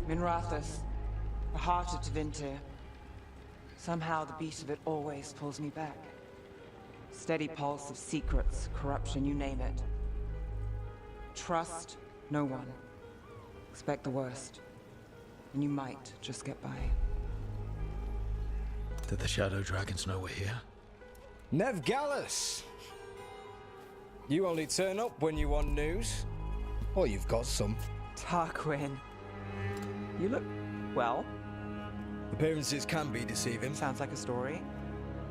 Minrathous, the heart of Tevinter. Somehow the beat of it always pulls me back. Steady pulse of secrets, corruption, you name it. Trust no one. Expect the worst. And you might just get by. Did the Shadow Dragons know we're here? Nev Gallus! You only turn up when you want news. Or you've got some. Tarquin. You look... well. Appearances can be deceiving. Sounds like a story.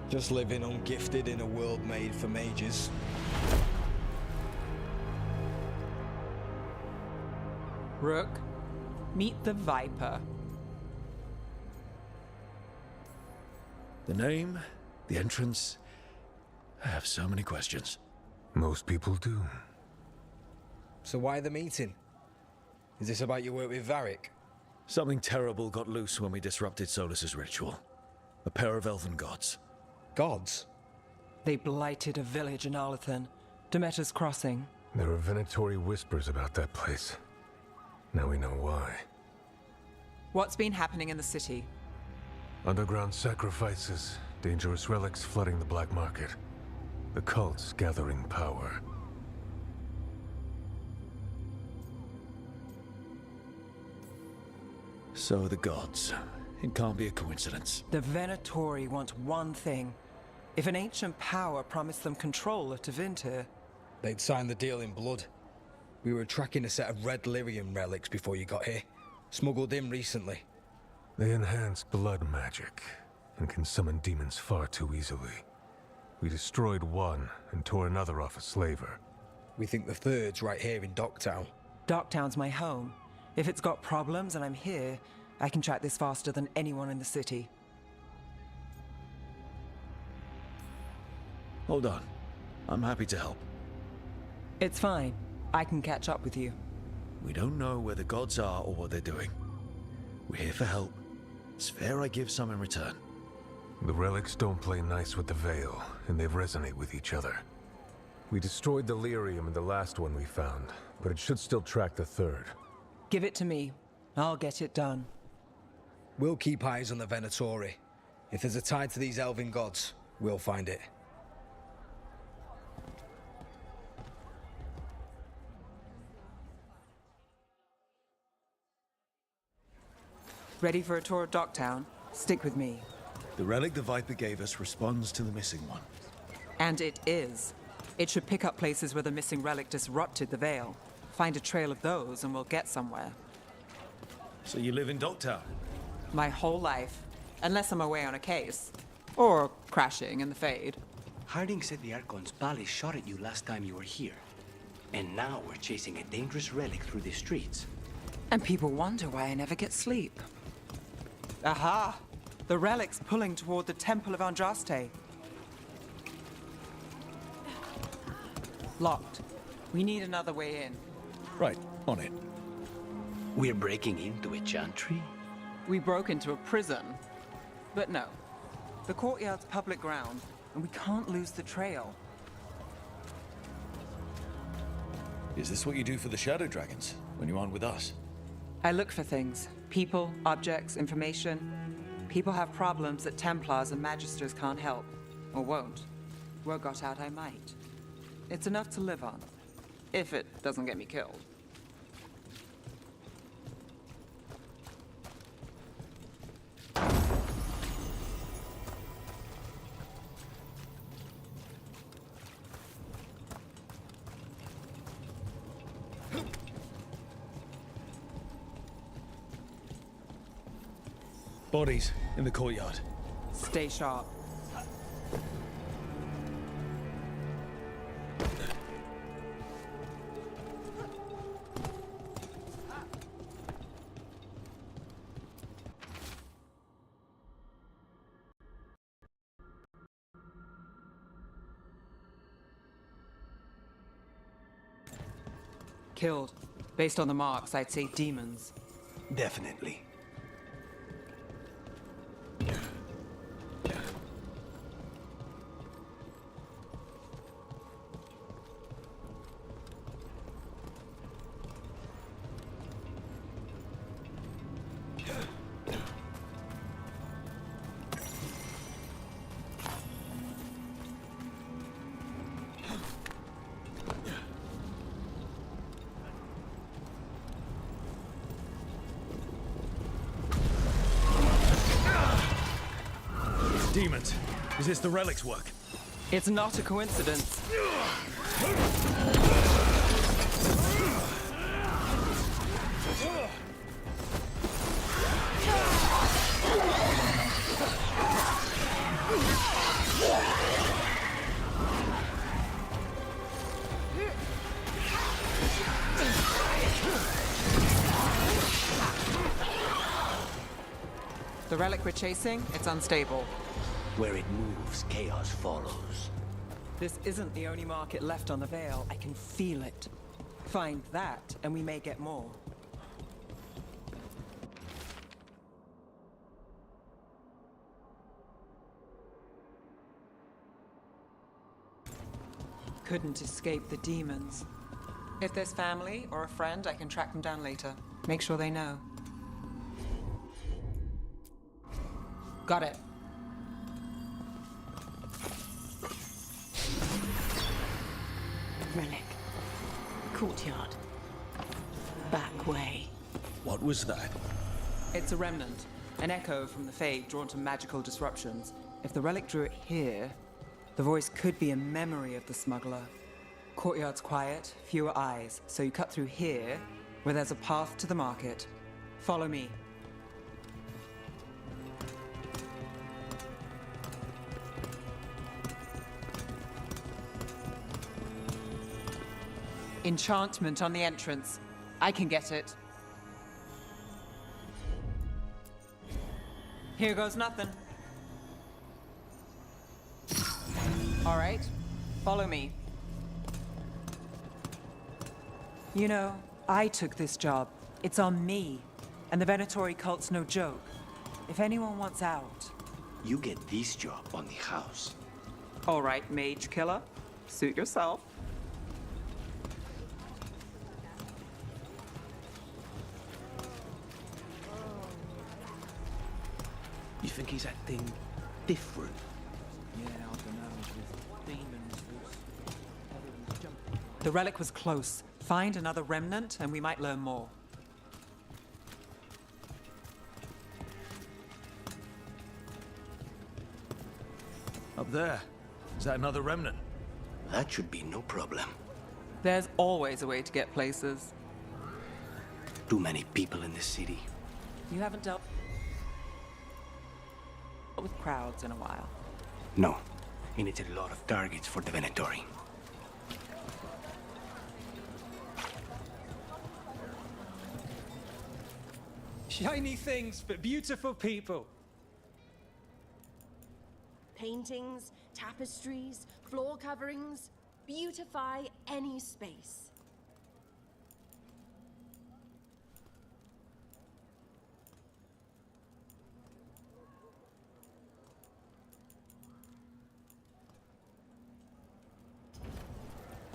Just living ungifted in a world made for mages. Rook, meet the Viper. The name, the entrance. I have so many questions. Most people do. So why the meeting? Is this about your work with Varric? Something terrible got loose when we disrupted Solus's ritual. A pair of elven gods. Gods? They blighted a village in Arlathan, Demeter's Crossing. There are venatory whispers about that place. Now we know why. What's been happening in the city? Underground sacrifices, dangerous relics flooding the black market. The cults gathering power. So the gods. It can't be a coincidence. The Venatori want one thing. If an ancient power promised them control of Tevinter... They'd signed the deal in blood. We were tracking a set of red lyrium relics before you got here. Smuggled in recently. They enhance blood magic, and can summon demons far too easily. We destroyed one, and tore another off a slaver. We think the third's right here in Docktown. Docktown's my home. If it's got problems and I'm here, I can track this faster than anyone in the city. Hold on. I'm happy to help. It's fine. I can catch up with you. We don't know where the gods are or what they're doing. We're here for help. It's fair I give some in return. The relics don't play nice with the Veil, and they resonate with each other. We destroyed the lyrium in the last one we found, but it should still track the third. Give it to me. I'll get it done. We'll keep eyes on the Venatori. If there's a tie to these elven gods, we'll find it. Ready for a tour of Docktown? Stick with me. The relic the Viper gave us responds to the missing one. And it is. It should pick up places where the missing relic disrupted the Veil. Find a trail of those and we'll get somewhere. So you live in Docktown? My whole life. Unless I'm away on a case. Or crashing in the Fade. Harding said the Archon's palace shot at you last time you were here. And now we're chasing a dangerous relic through the streets. And people wonder why I never get sleep. Aha! The relic's pulling toward the Temple of Andraste. Locked. We need another way in. Right, on it. We're breaking into a chantry? We broke into a prison. But no. The courtyard's public ground, and we can't lose the trail. Is this what you do for the Shadow Dragons, when you aren't with us? I look for things. People, objects, information. People have problems that Templars and Magisters can't help. Or won't. Word got out I might. It's enough to live on. If it doesn't get me killed. Bodies in the courtyard. Stay sharp. Killed. Based on the marks, I'd say demons. Definitely. Is this the relic's work? It's not a coincidence. The relic we're chasing, it's unstable. Where it moves, chaos follows. This isn't the only market left on the Veil. I can feel it. Find that, and we may get more. Couldn't escape the demons. If there's family or a friend, I can track them down later. Make sure they know. Got it. Relic. Courtyard. Back way. What was that? It's a remnant, an echo from the Fade drawn to magical disruptions. If the relic drew it here, the voice could be a memory of the smuggler. Courtyard's quiet, fewer eyes, so you cut through here, where there's a path to the market. Follow me. Enchantment on the entrance. I can get it. Here goes nothing. All right, follow me. You know, I took this job. It's on me. And the Venatori cult's no joke. If anyone wants out... You get this job on the house. All right, mage killer. Suit yourself. You think he's acting different? Yeah, I don't know. With demons, everyone's jumping. The relic was close. Find another remnant, and we might learn more. Up there. Is that another remnant? That should be no problem. There's always a way to get places. Too many people in the city. You haven't dealt with crowds in a while. No, and it's a lot of targets for the Venatori. Shiny things, but beautiful people. Paintings, tapestries, floor coverings, beautify any space.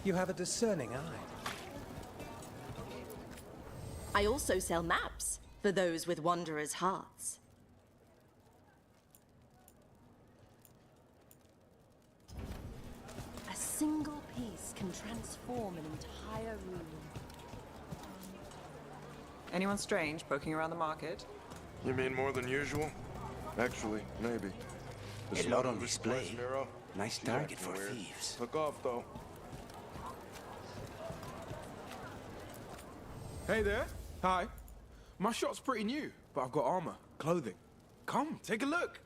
You have a discerning eye. I also sell maps for those with wanderers' hearts. A single piece can transform an entire room. Anyone strange poking around the market? You mean more than usual? Actually, maybe. A lot on display. Nice target for thieves. Look off, though. Hey there. Hi. My shop's pretty new, but I've got armor, clothing. Come, take a look.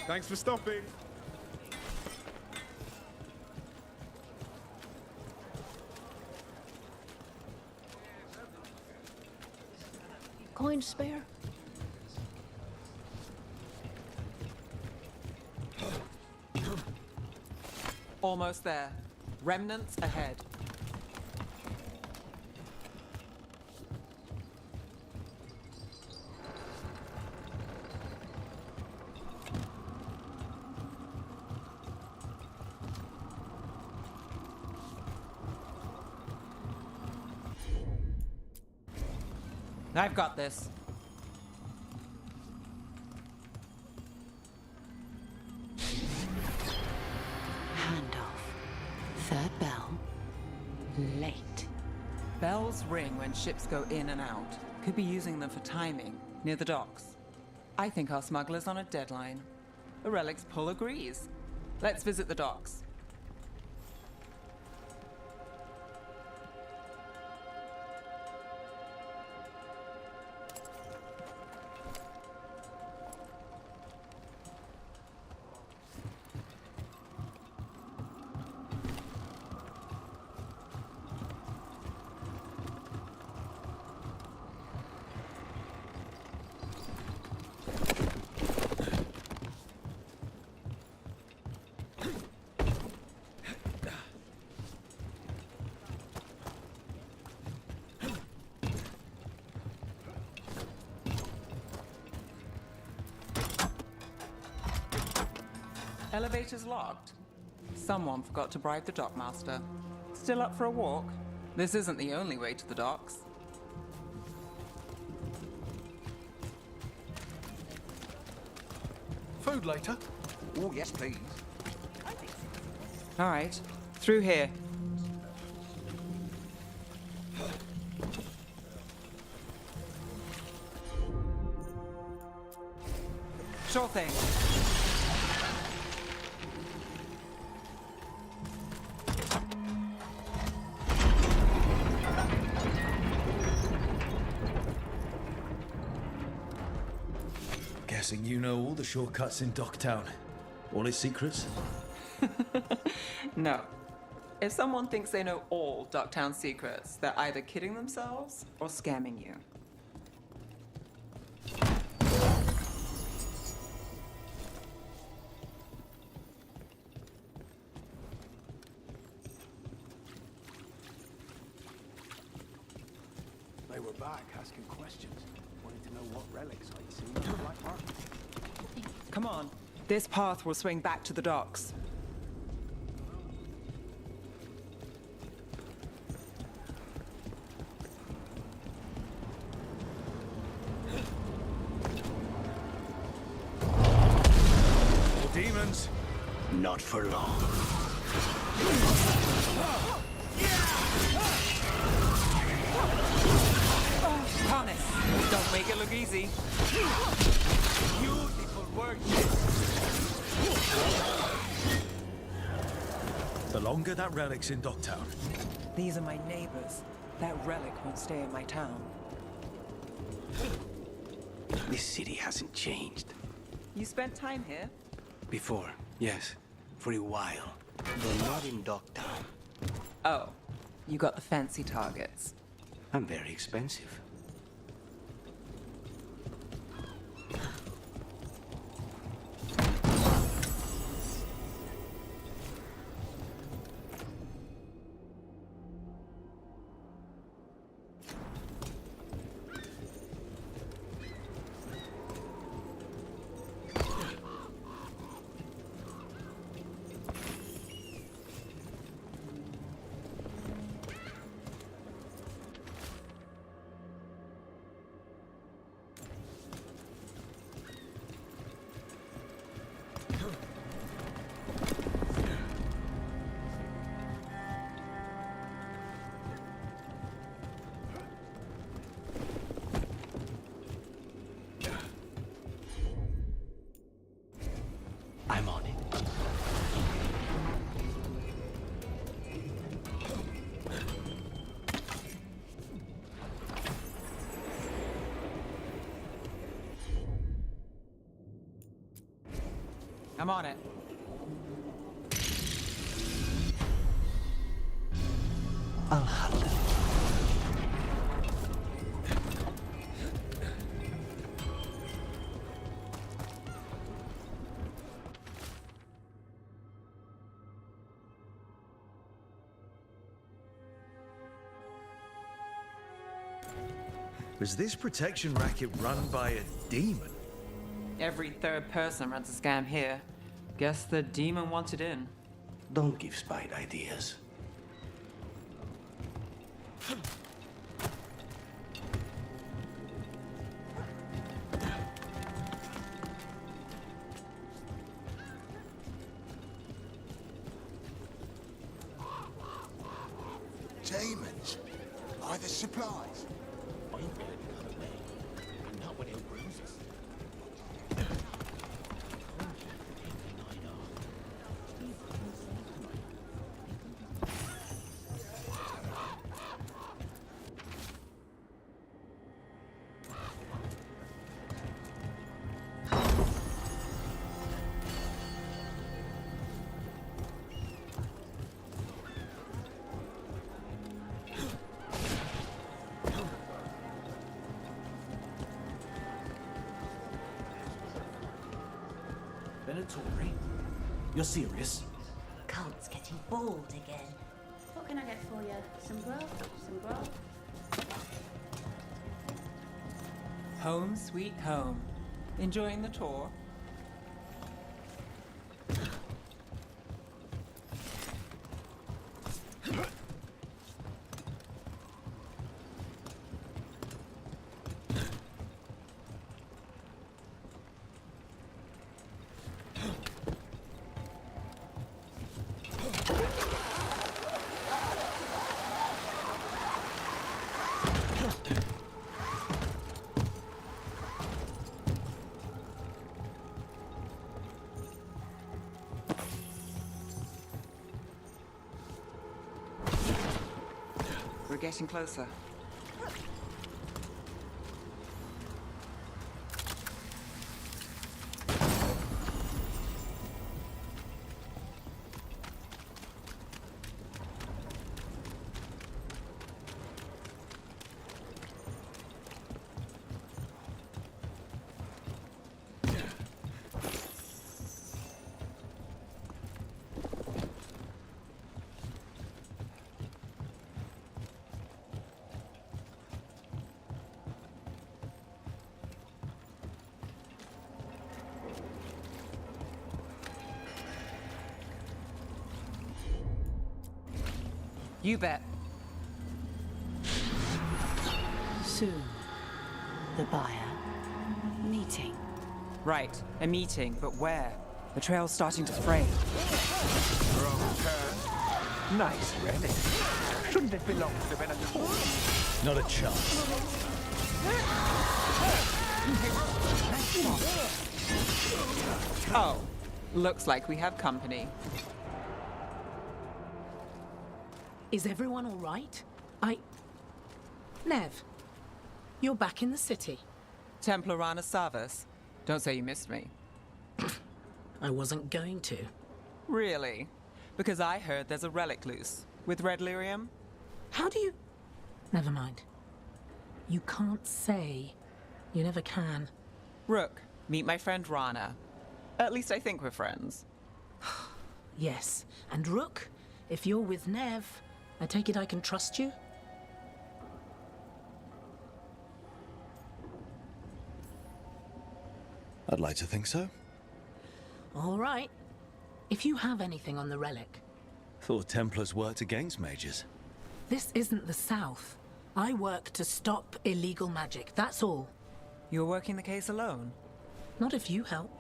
Thanks for stopping. Coin spare? Almost there. Remnants ahead. I've got this. Handoff. Third bell. Late. Bells ring when ships go in and out. Could be using them for timing, near the docks. I think our smuggler's on a deadline. The relic's pull agrees. Let's visit the docks. Elevator's locked. Someone forgot to bribe the dockmaster. Still up for a walk? This isn't the only way to the docks. Food later? Oh, yes, please. All right, through here. Sure thing. Guessing you know all the shortcuts in Docktown. All its secrets? No. If someone thinks they know all Docktown secrets, they're either kidding themselves or scamming you. They were back asking questions. Wanted to know what relics I'd seen on the black market. Come on. This path will swing back to the docks. Demons! Not for long. Harness. Don't make it look easy. Beautiful work. The longer that relic's in Docktown. These are my neighbors. That relic won't stay in my town. This city hasn't changed. You spent time here? Before, yes. For a while. But not in Dogtown. Oh, you got the fancy targets. I'm very expensive. I'm on it. I'm on it. I'll handle it. Was this protection racket run by a demon? Every third person runs a scam here. Guess the demon wanted in. Don't give Spite ideas. Buy the supplies. I ain't gonna be another way. And not when it bruises. Benettori? You're serious? Cult's getting bored again. What can I get for you? Some grub? Some grub? Home sweet home. Enjoying the tour? We're getting closer. You bet. Soon, the buyer. Meeting. Right, a meeting, but where? The trail's starting to fray. Wrong turn. Nice relic. Shouldn't it belong to the Benettori? Not a chance. Oh, looks like we have company. Is everyone all right? Nev, you're back in the city. Templar Rana Savas. Don't say you missed me. I wasn't going to. Really? Because I heard there's a relic loose. With red lyrium? How do you... Never mind. You can't say. You never can. Rook, meet my friend Rana. At least I think we're friends. Yes, and Rook, if you're with Nev, I take it I can trust you? I'd like to think so. All right. If you have anything on the relic. Thought Templars worked against mages. This isn't the South. I work to stop illegal magic, that's all. You're working the case alone? Not if you help.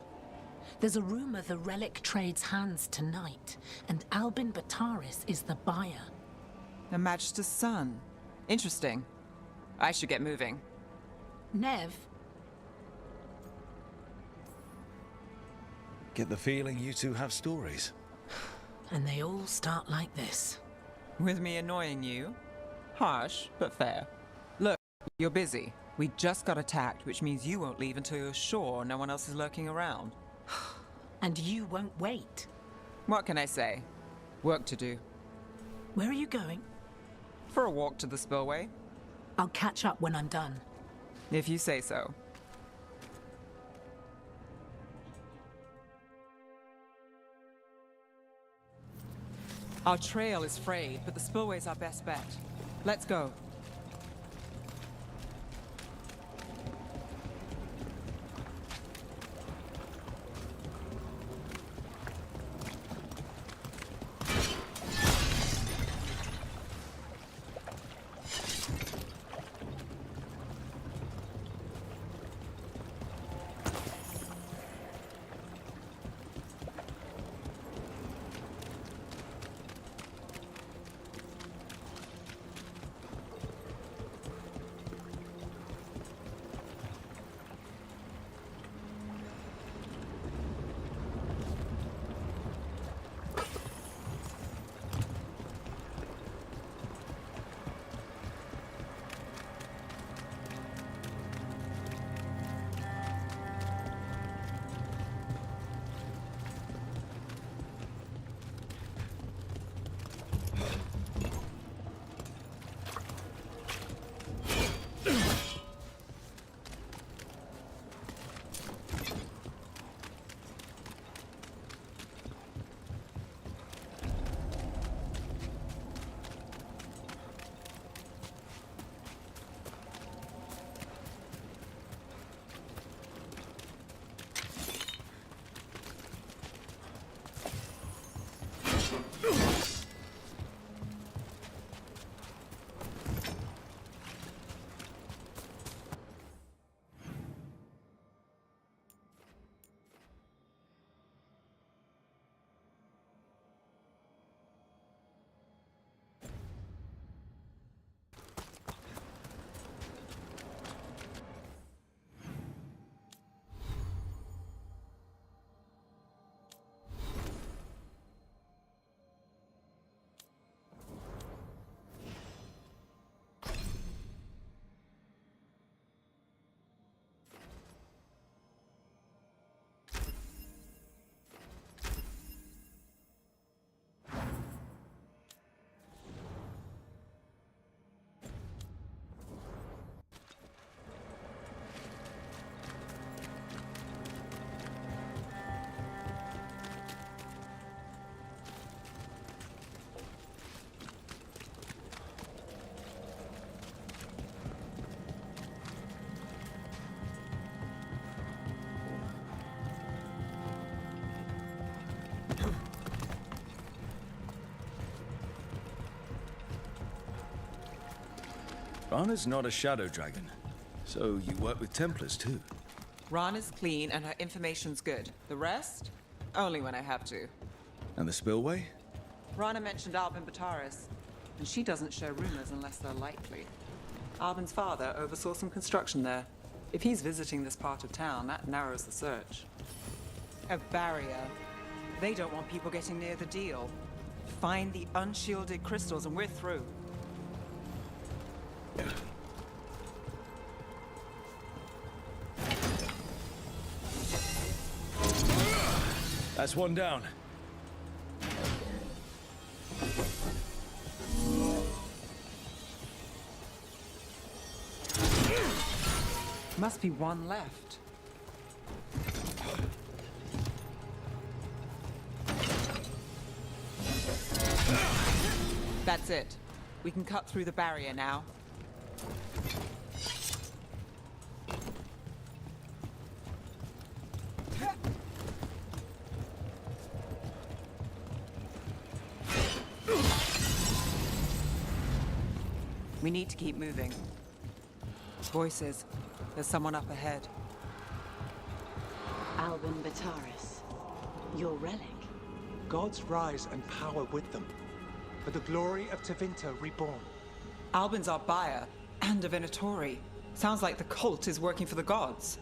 There's a rumor the relic trades hands tonight, and Albin Bataris is the buyer. A Magister's son. Interesting. I should get moving. Nev? Get the feeling you two have stories. And they all start like this. With me annoying you? Harsh, but fair. Look, you're busy. We just got attacked, which means you won't leave until you're sure no one else is lurking around. And you won't wait. What can I say? Work to do. Where are you going? For a walk to the spillway. I'll catch up when I'm done. If you say so. Our trail is frayed, but the spillway's our best bet. Let's go. Rana's not a shadow dragon, so you work with Templars too. Rana's clean and her information's good. The rest? Only when I have to. And the spillway? Rana mentioned Albin Bataris, and she doesn't share rumors unless they're likely. Albin's father oversaw some construction there. If he's visiting this part of town, that narrows the search. A barrier. They don't want people getting near the deal. Find the unshielded crystals and we're through. That's one down. Must be one left. That's it. We can cut through the barrier now. We need to keep moving. Voices. There's someone up ahead. Albin Bataris. Your relic. Gods rise and power with them. For the glory of Tevinter reborn. Albin's our buyer, and a Venatori. Sounds like the cult is working for the gods.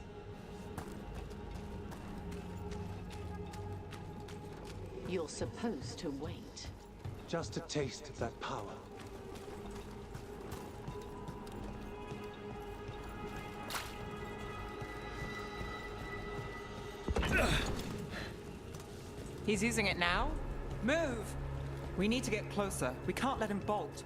You're supposed to wait. Just a taste of that power. He's using it now? Move! We need to get closer. We can't let him bolt.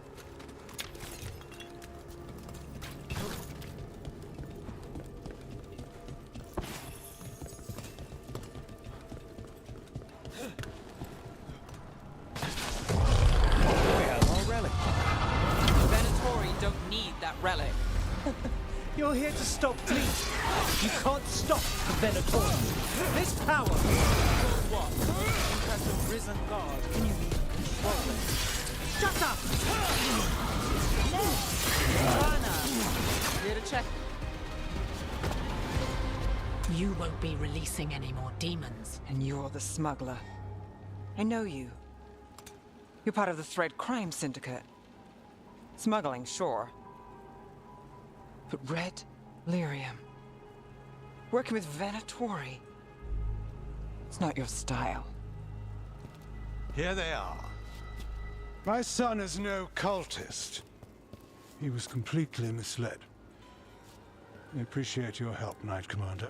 We have our relic. Venatori don't need that relic. You're here to stop Fleet. You can't stop the Venator. This power. What? Impress a risen god. Can you even control it? Shut up! Rana! Here to check. You won't be releasing any more demons. And you're the smuggler. I know you. You're part of the Thread Crime Syndicate. Smuggling, sure. But Red Lyrium. Working with Venatori. It's not your style. Here they are. My son is no cultist. He was completely misled. I appreciate your help, Knight Commander.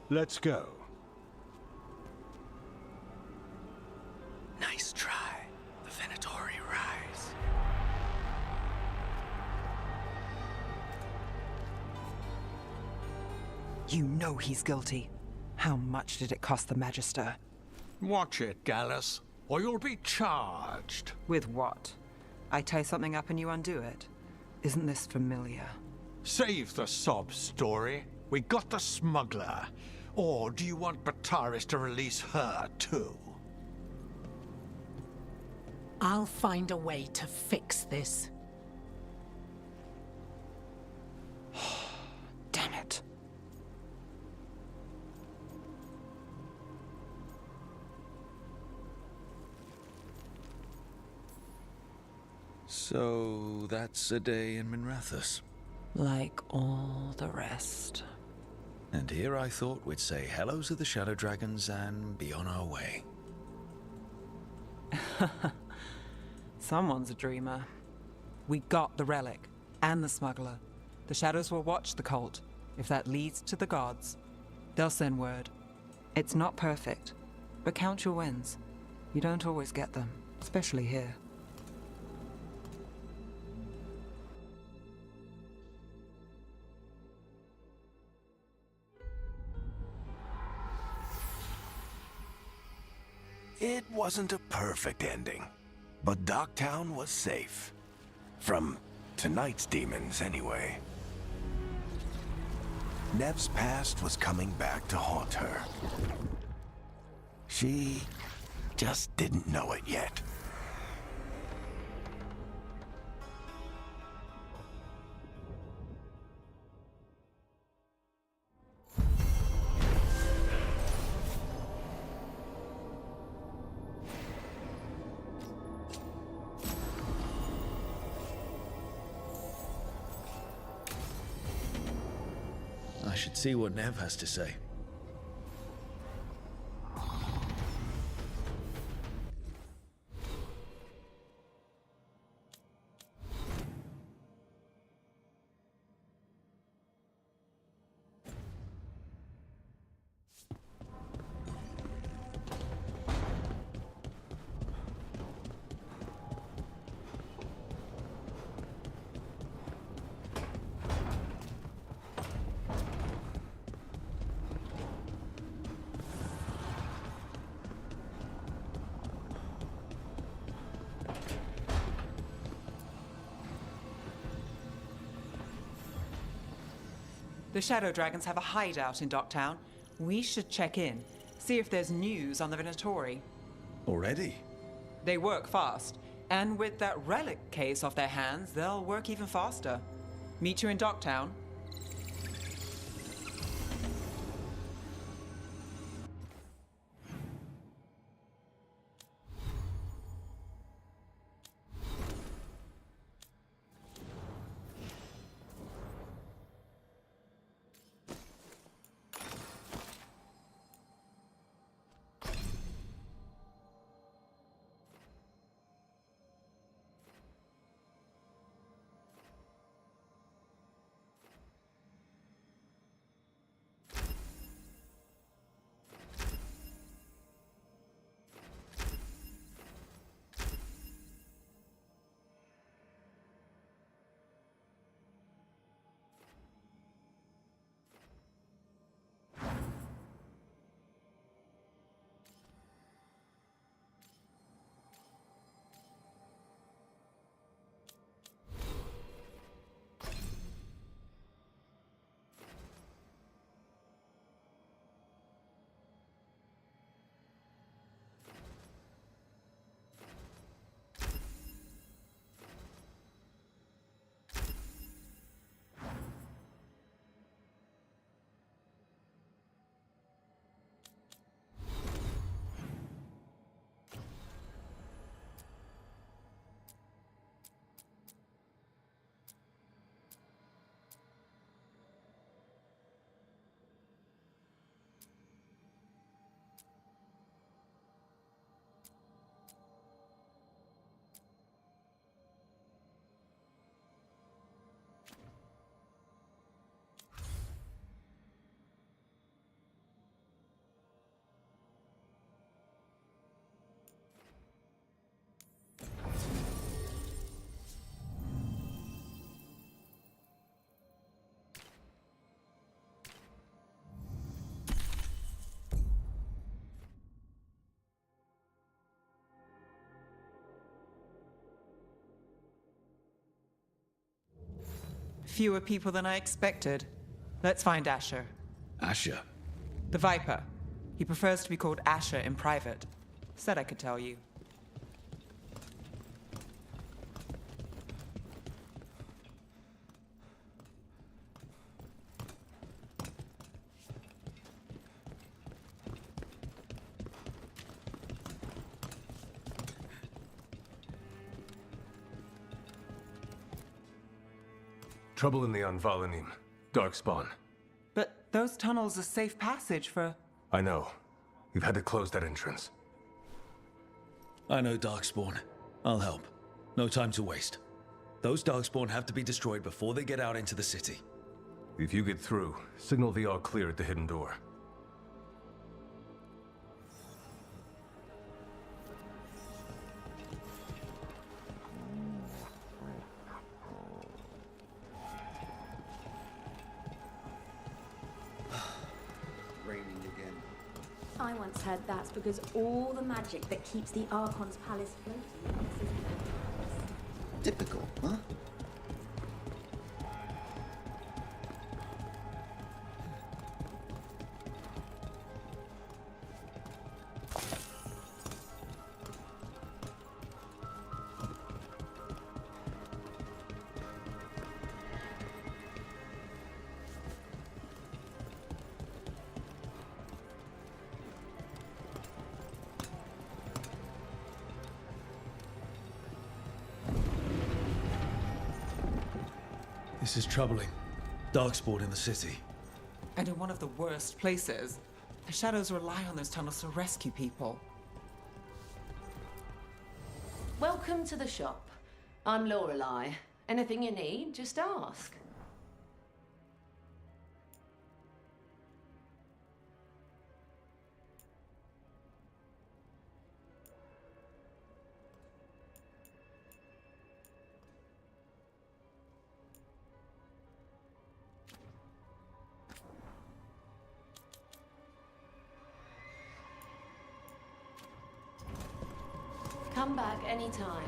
Let's go. Nice try. The Venatori rise. You know he's guilty. How much did it cost the Magister? Watch it, Gallus, or you'll be charged. With what? I tie something up and you undo it. Isn't this familiar? Save the sob story. We got the smuggler. Or do you want Bataris to release her, too? I'll find a way to fix this. Damn it. So that's a day in Minrathous. Like all the rest. And here I thought we'd say hello to the Shadow Dragons and be on our way. Someone's a dreamer. We got the relic, and the smuggler. The Shadows will watch the cult. If that leads to the gods, they'll send word. It's not perfect, but count your wins. You don't always get them, especially here. It wasn't a perfect ending, but Docktown was safe. From tonight's demons, anyway. Nev's past was coming back to haunt her. She just didn't know it yet. I should see what Nev has to say. The Shadow Dragons have a hideout in Docktown. We should check in, see if there's news on the Venatori. Already? They work fast, and with that relic case off their hands, they'll work even faster. Meet you in Docktown. Fewer people than I expected. Let's find Asher. Asher? The Viper. He prefers to be called Asher in private. Said I could tell you. Trouble in the Anvalanim. Darkspawn. But those tunnels are safe passage for... I know. We've had to close that entrance. I know Darkspawn. I'll help. No time to waste. Those Darkspawn have to be destroyed before they get out into the city. If you get through, signal the all clear at the hidden door. I once heard that's because all the magic that keeps the Archon's palace floating is Typical, huh? This is troubling. Darkspawn in the city. And in one of the worst places. The Shadows rely on those tunnels to rescue people. Welcome to the shop. I'm Lorelei. Anything you need, just ask. Come back anytime.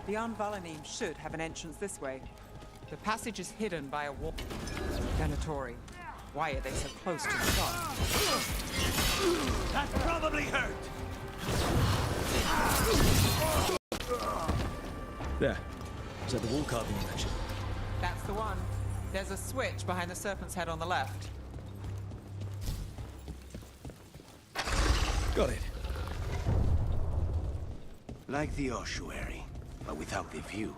The Anvalanim should have an entrance this way. The passage is hidden by a wall. Venatori. Why are they so close to the shop? That probably hurt! There. Is that the wall carving you mentioned? That's the one. There's a switch behind the serpent's head on the left. Got it. Like the ossuary, but without the view.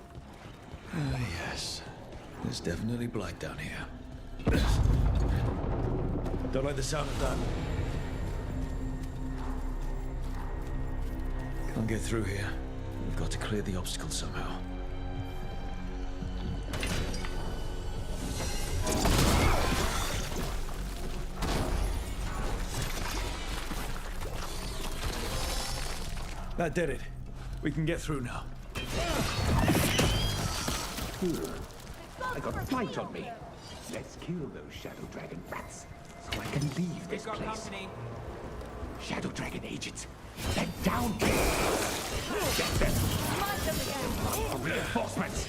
Ah, yes. There's definitely blight down here. Don't like the sound of that. Can't get through here. We've got to clear the obstacle somehow. That did it. We can get through now. I got a fight on me. Let's kill those Shadow Dragon rats, so I can leave this place. Company. Shadow Dragon agents, they're down here. Get them. Reinforcements.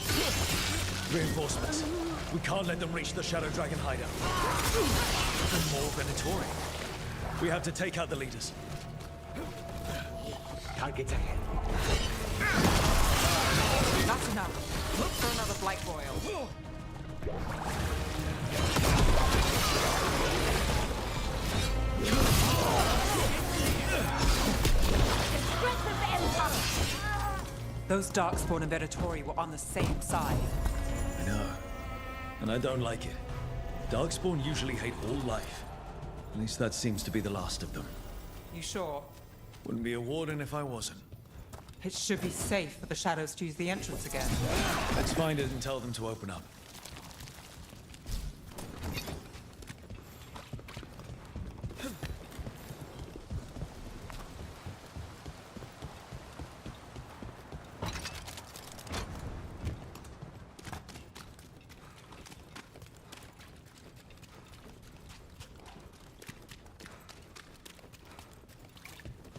Reinforcements. We can't let them reach the Shadow Dragon hideout. And more Venatori. We have to take out the leaders. Targets ahead. That's enough. Look for another blight boil. Those Darkspawn and Venatori were on the same side. I know. And I don't like it. Darkspawn usually hate all life. At least that seems to be the last of them. You sure? Wouldn't be a warden if I wasn't. It should be safe for the Shadows to use the entrance again. Let's find it and tell them to open up.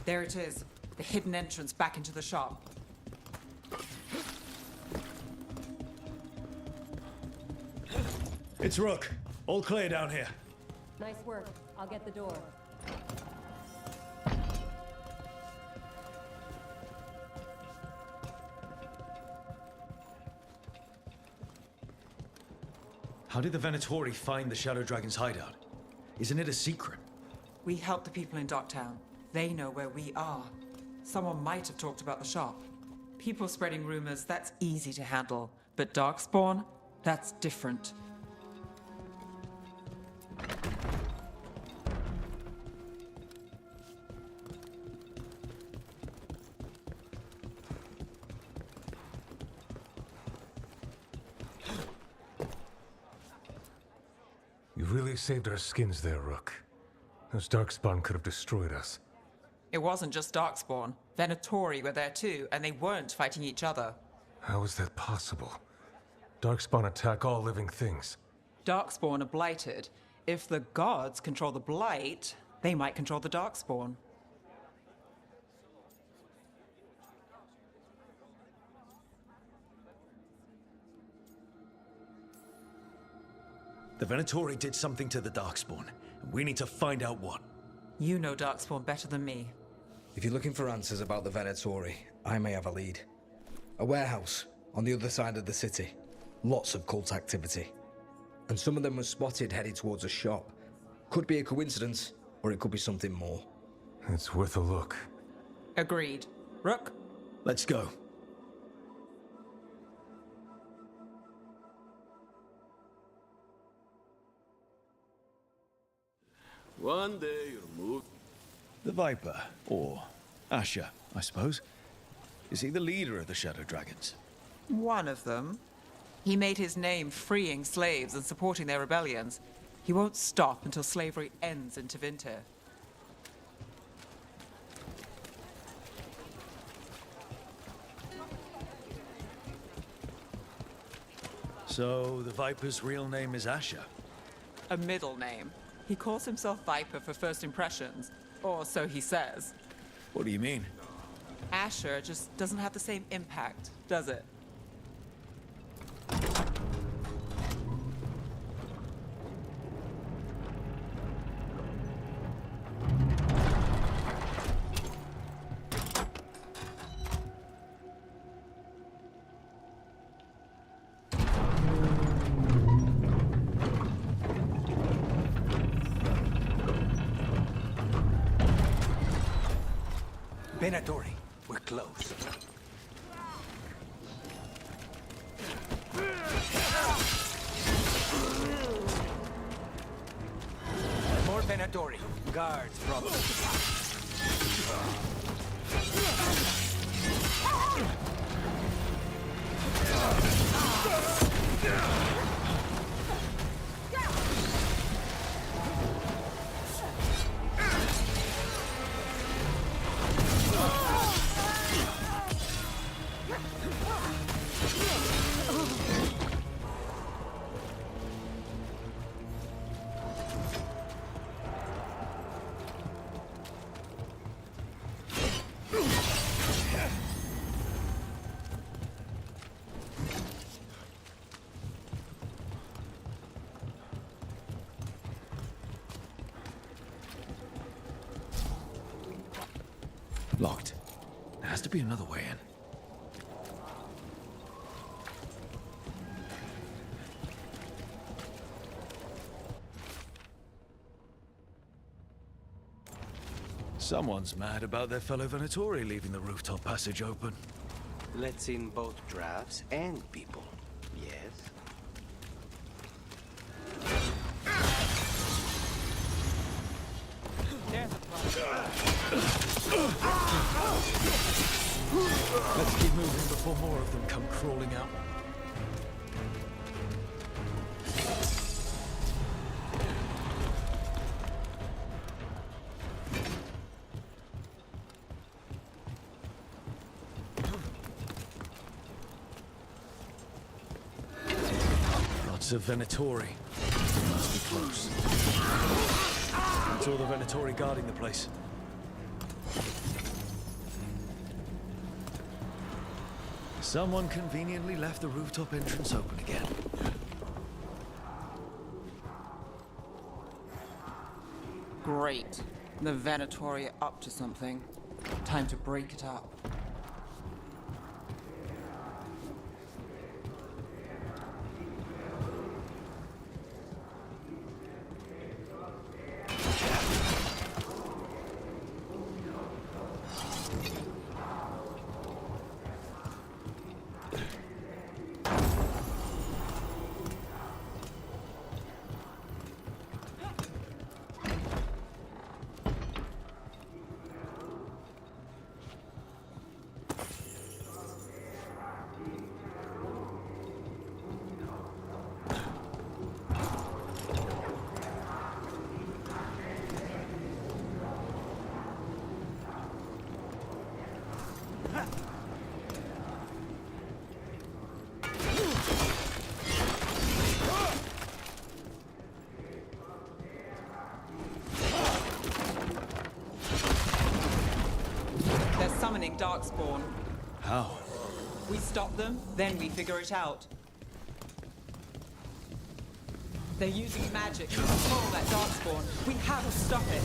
There it is. The hidden entrance back into the shop. It's Rook. All clear down here. Nice work. I'll get the door. How did the Venatori find the Shadow Dragon's hideout? Isn't it a secret? We help the people in Docktown. They know where we are. Someone might have talked about the shop. People spreading rumors, that's easy to handle. But Darkspawn? That's different. You really saved our skins there, Rook. Those Darkspawn could have destroyed us. It wasn't just Darkspawn. Venatori were there too, and they weren't fighting each other. How is that possible? Darkspawn attack all living things. Darkspawn are blighted. If the gods control the blight, they might control the Darkspawn. The Venatori did something to the Darkspawn, and we need to find out what. You know Darkspawn better than me. If you're looking for answers about the Venatori, I may have a lead. A warehouse on the other side of the city. Lots of cult activity. And some of them were spotted headed towards a shop. Could be a coincidence, or it could be something more. It's worth a look. Agreed. Rook? Let's go. One day you'll move. The Viper, or Asher, I suppose. Is he the leader of the Shadow Dragons? One of them. He made his name freeing slaves and supporting their rebellions. He won't stop until slavery ends in Tevinter. So, the Viper's real name is Asher? A middle name. He calls himself Viper for first impressions, or so he says. What do you mean? Asher just doesn't have the same impact, does it? Venatori, we're close. More Venatori. Guards, probably. Locked. There has to be another way in. Someone's mad about their fellow Venatori leaving the rooftop passage open. Let's in both drafts and people. Yes. Let's keep moving before more of them come crawling out. Lots of Venatori. Must be close. That's all the Venatori guarding the place. Someone conveniently left the rooftop entrance open again. Great. The Venatori are up to something. Time to break it up. summoning Darkspawn. How? We stop them, then we figure it out. They're using magic to control that Darkspawn. We have to stop it.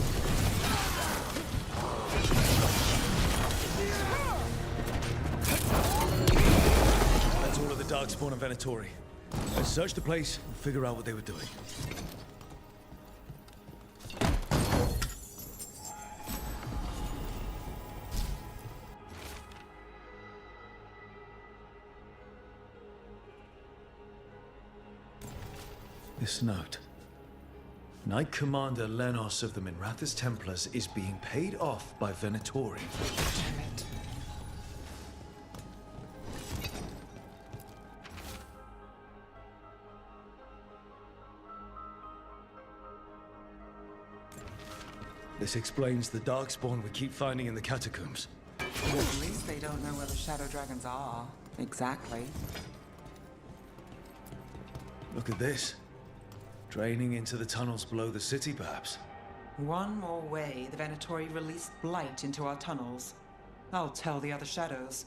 That's all of the Darkspawn and Venatori. Let's search the place and figure out what they were doing. This note. Knight Commander Lenos of the Minrathous Templars is being paid off by Venatori. Damn it. This explains the Darkspawn we keep finding in the catacombs. At least they don't know where the Shadow Dragons are. Exactly. Look at this. Draining into the tunnels below the city, perhaps. One more way the Venatori released blight into our tunnels. I'll tell the other shadows.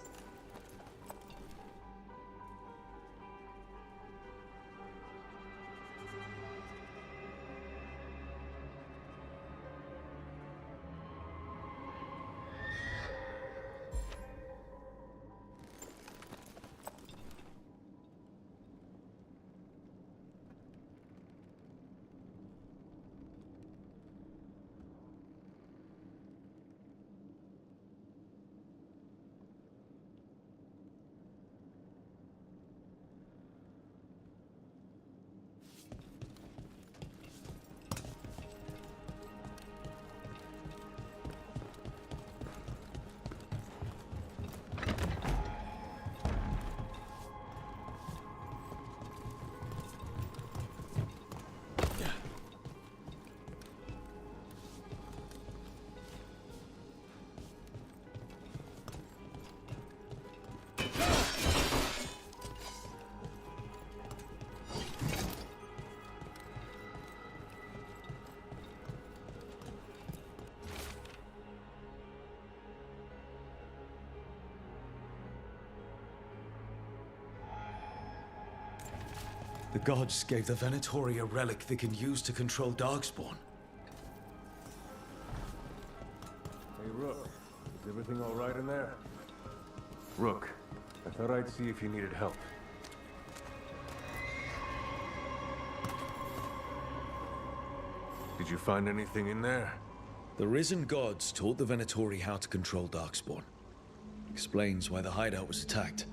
The gods gave the Venatori a relic they can use to control Darkspawn. Hey, Rook. Is everything all right in there? Rook, I thought I'd see if you needed help. Did you find anything in there? The risen gods taught the Venatori how to control Darkspawn. Explains why the hideout was attacked.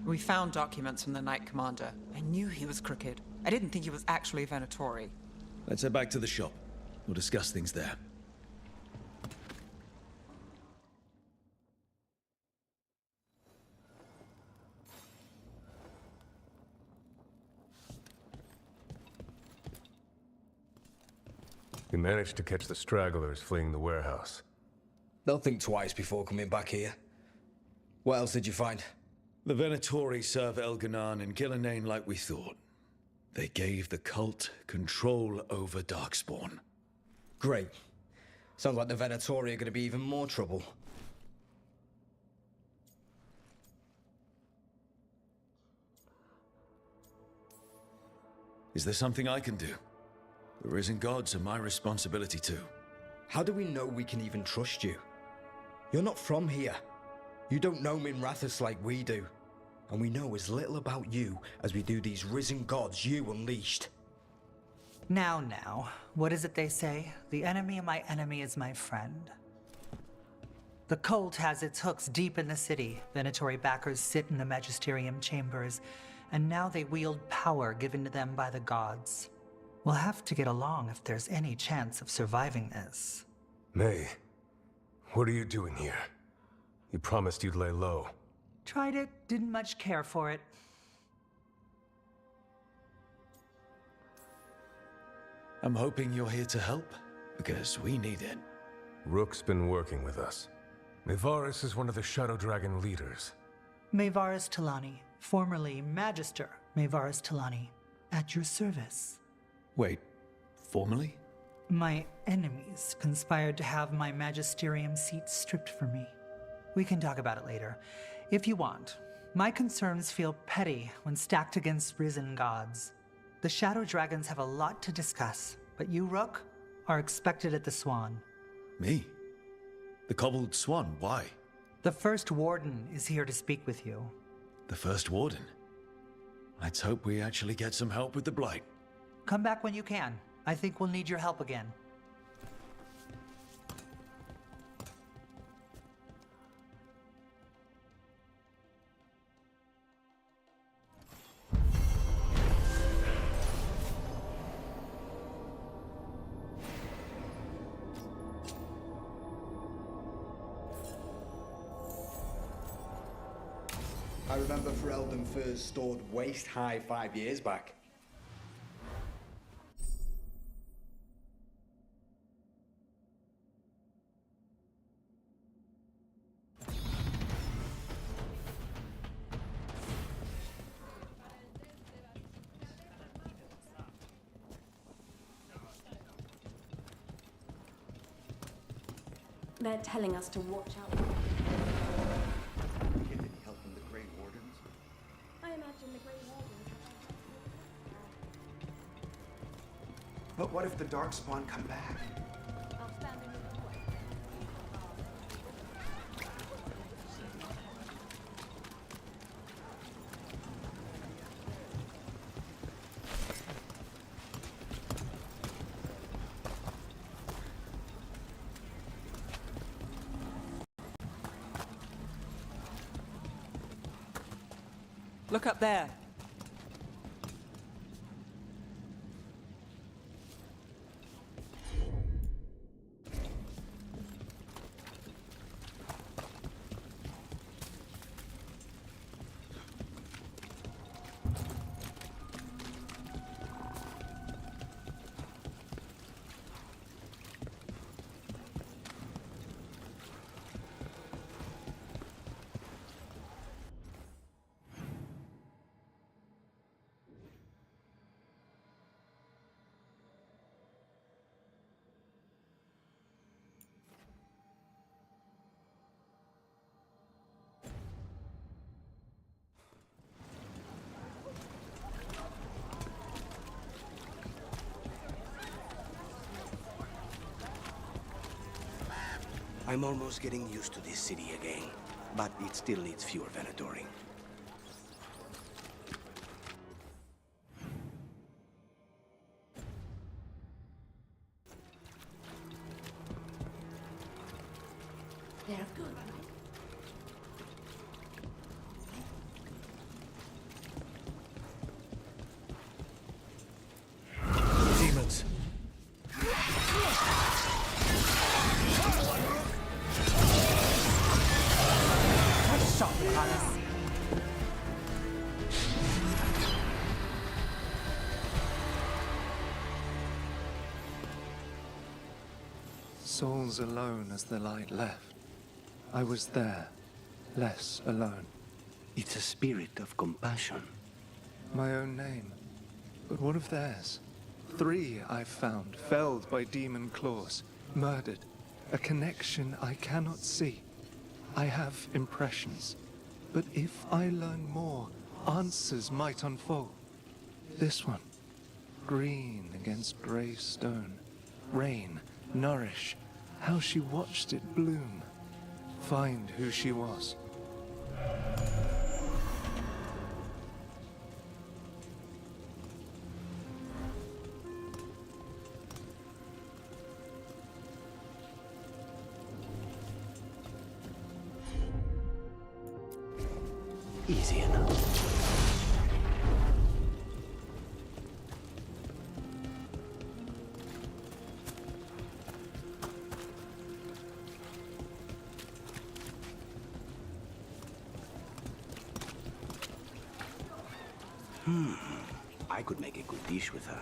We found documents from the Knight Commander. I knew he was crooked. I didn't think he was actually a Venatori. Let's head back to the shop. We'll discuss things there. You managed to catch the stragglers fleeing the warehouse. They'll think twice before coming back here. What else did you find? The Venatori serve Elganan and Gillenane like we thought. They gave the cult control over Darkspawn. Great. Sounds like the Venatori are going to be even more trouble. Is there something I can do? The risen gods are my responsibility too. How do we know we can even trust you? You're not from here. You don't know Minrathous like we do. And we know as little about you as we do these risen gods you unleashed. Now, what is it they say? The enemy of my enemy is my friend. The cult has its hooks deep in the city. Venatori backers sit in the magisterium chambers, and now they wield power given to them by the gods. We'll have to get along if there's any chance of surviving this. May, what are you doing here? You promised you'd lay low. Tried it, didn't much care for it. I'm hoping you're here to help, because we need it. Rook's been working with us. Mayvaris is one of the Shadow Dragon leaders. Mayvaris Talani, formerly Magister Mayvaris Talani, at your service. Wait, formally? My enemies conspired to have my magisterium seat stripped from me. We can talk about it later, if you want. My concerns feel petty when stacked against risen gods. The Shadow Dragons have a lot to discuss, but you, Rook, are expected at the Swan. Me? The Cobbled Swan, why? The First Warden is here to speak with you. The First Warden? Let's hope we actually get some help with the Blight. Come back when you can. I think we'll need your help again. I remember Ferelden furs stored waist-high 5 years back. They're telling us to watch out. Get any help from the Grey Wardens? I imagine the Grey Wardens have... But what if the Darkspawn come back? I'll stand in the doorway. Look up there. I'm almost getting used to this city again, but it still needs fewer Venatori. They're good. Demons. Shot me, Alice. Souls alone as the light left. I was there, less alone. It's a spirit of compassion. My own name. But what of theirs? 3 I've found, felled by demon claws, murdered. A connection I cannot see. I have impressions. But if I learn more, answers might unfold. This one. Green against grey stone. Rain, nourish. How she watched it bloom. Find who she was. Easy enough. I could make a good dish with her.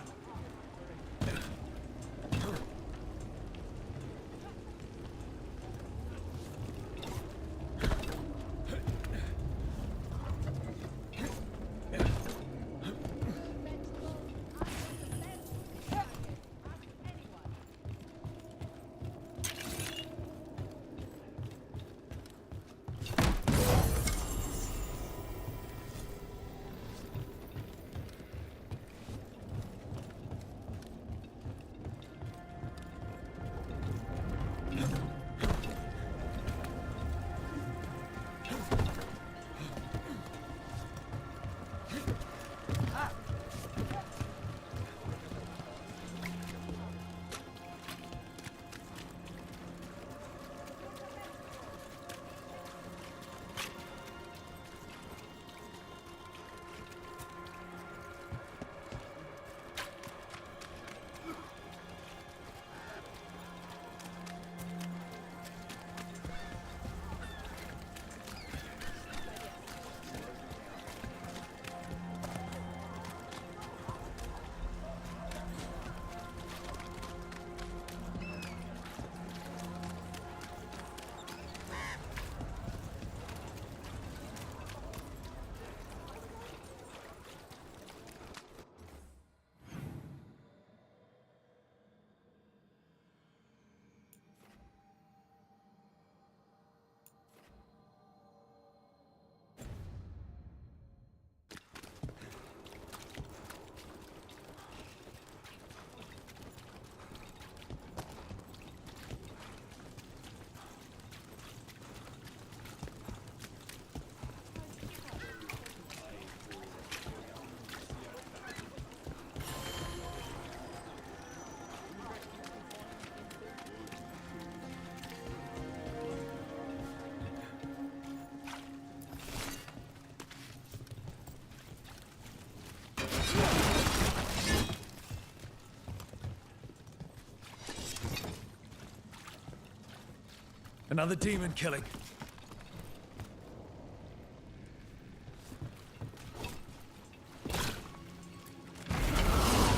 Another demon killing.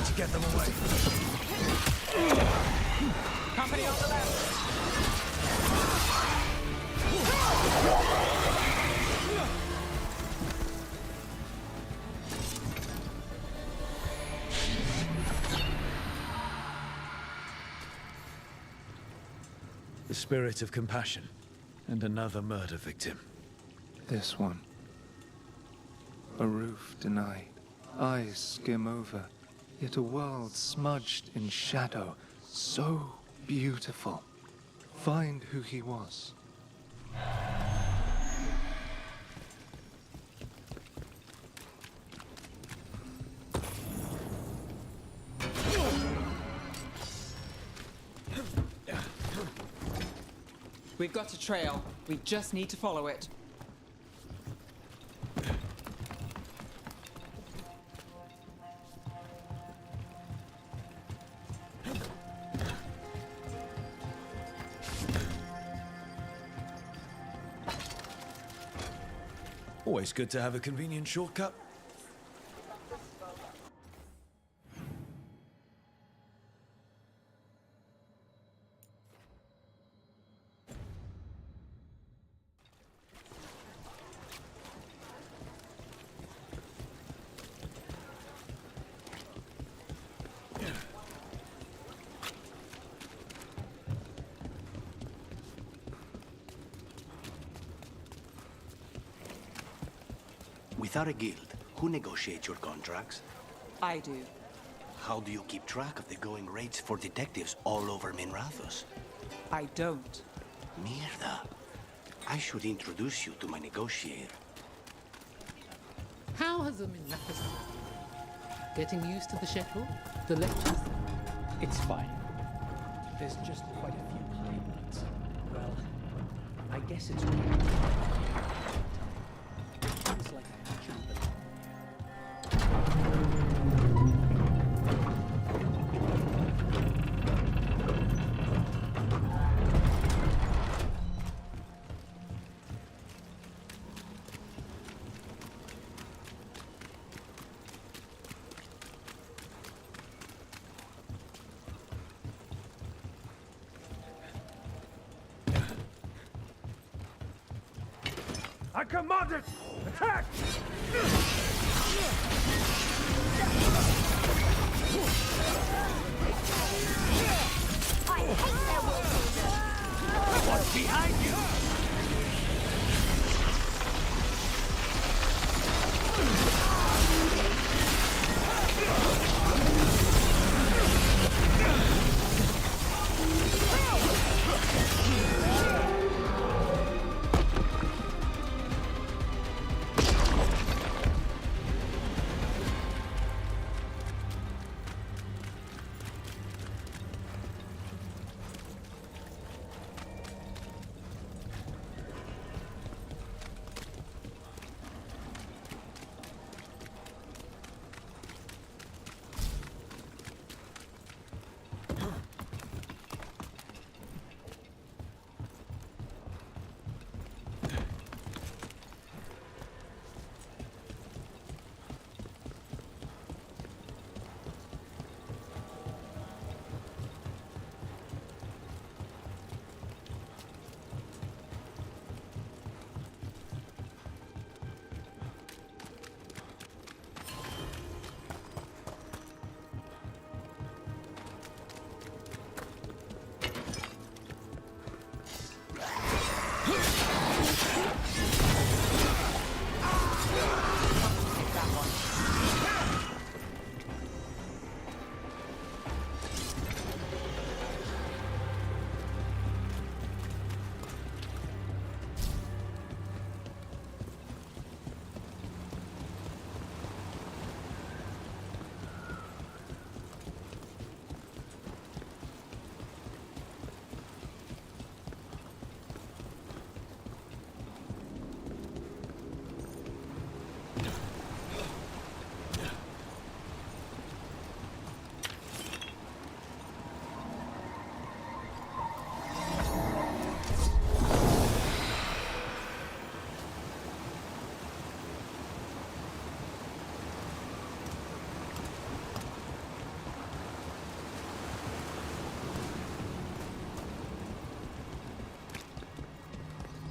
To get them away. Company on the left. The spirit of compassion. And another murder victim. This one. A roof denied. Eyes skim over. Yet a world smudged in shadow. So beautiful. Find who he was. We've got a trail. We just need to follow it. Always good to have a convenient shortcut. Without a guild, who negotiates your contracts? I do. How do you keep track of the going rates for detectives all over Minrathos? I don't. Mierda. I should introduce you to my negotiator. How has the Minrathos? Getting used to the schedule? The lectures? It's fine. There's just quite a few highlights. Well, I guess it's weird. It's like a jumping. I command it! Attack! I hate their will. What's behind you?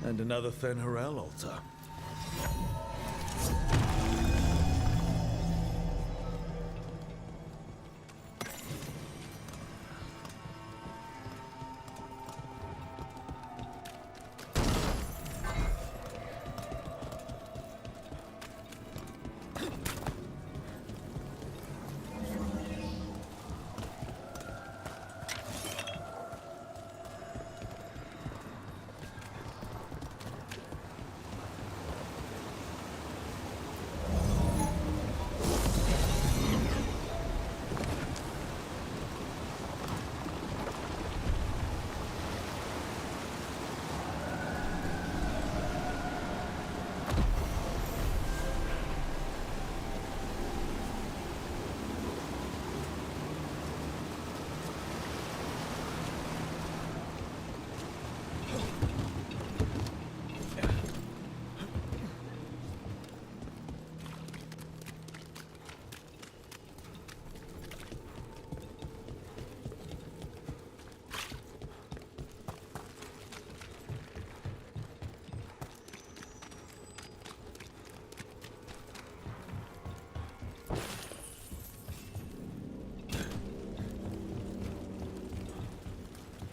And another Fen'Harel altar.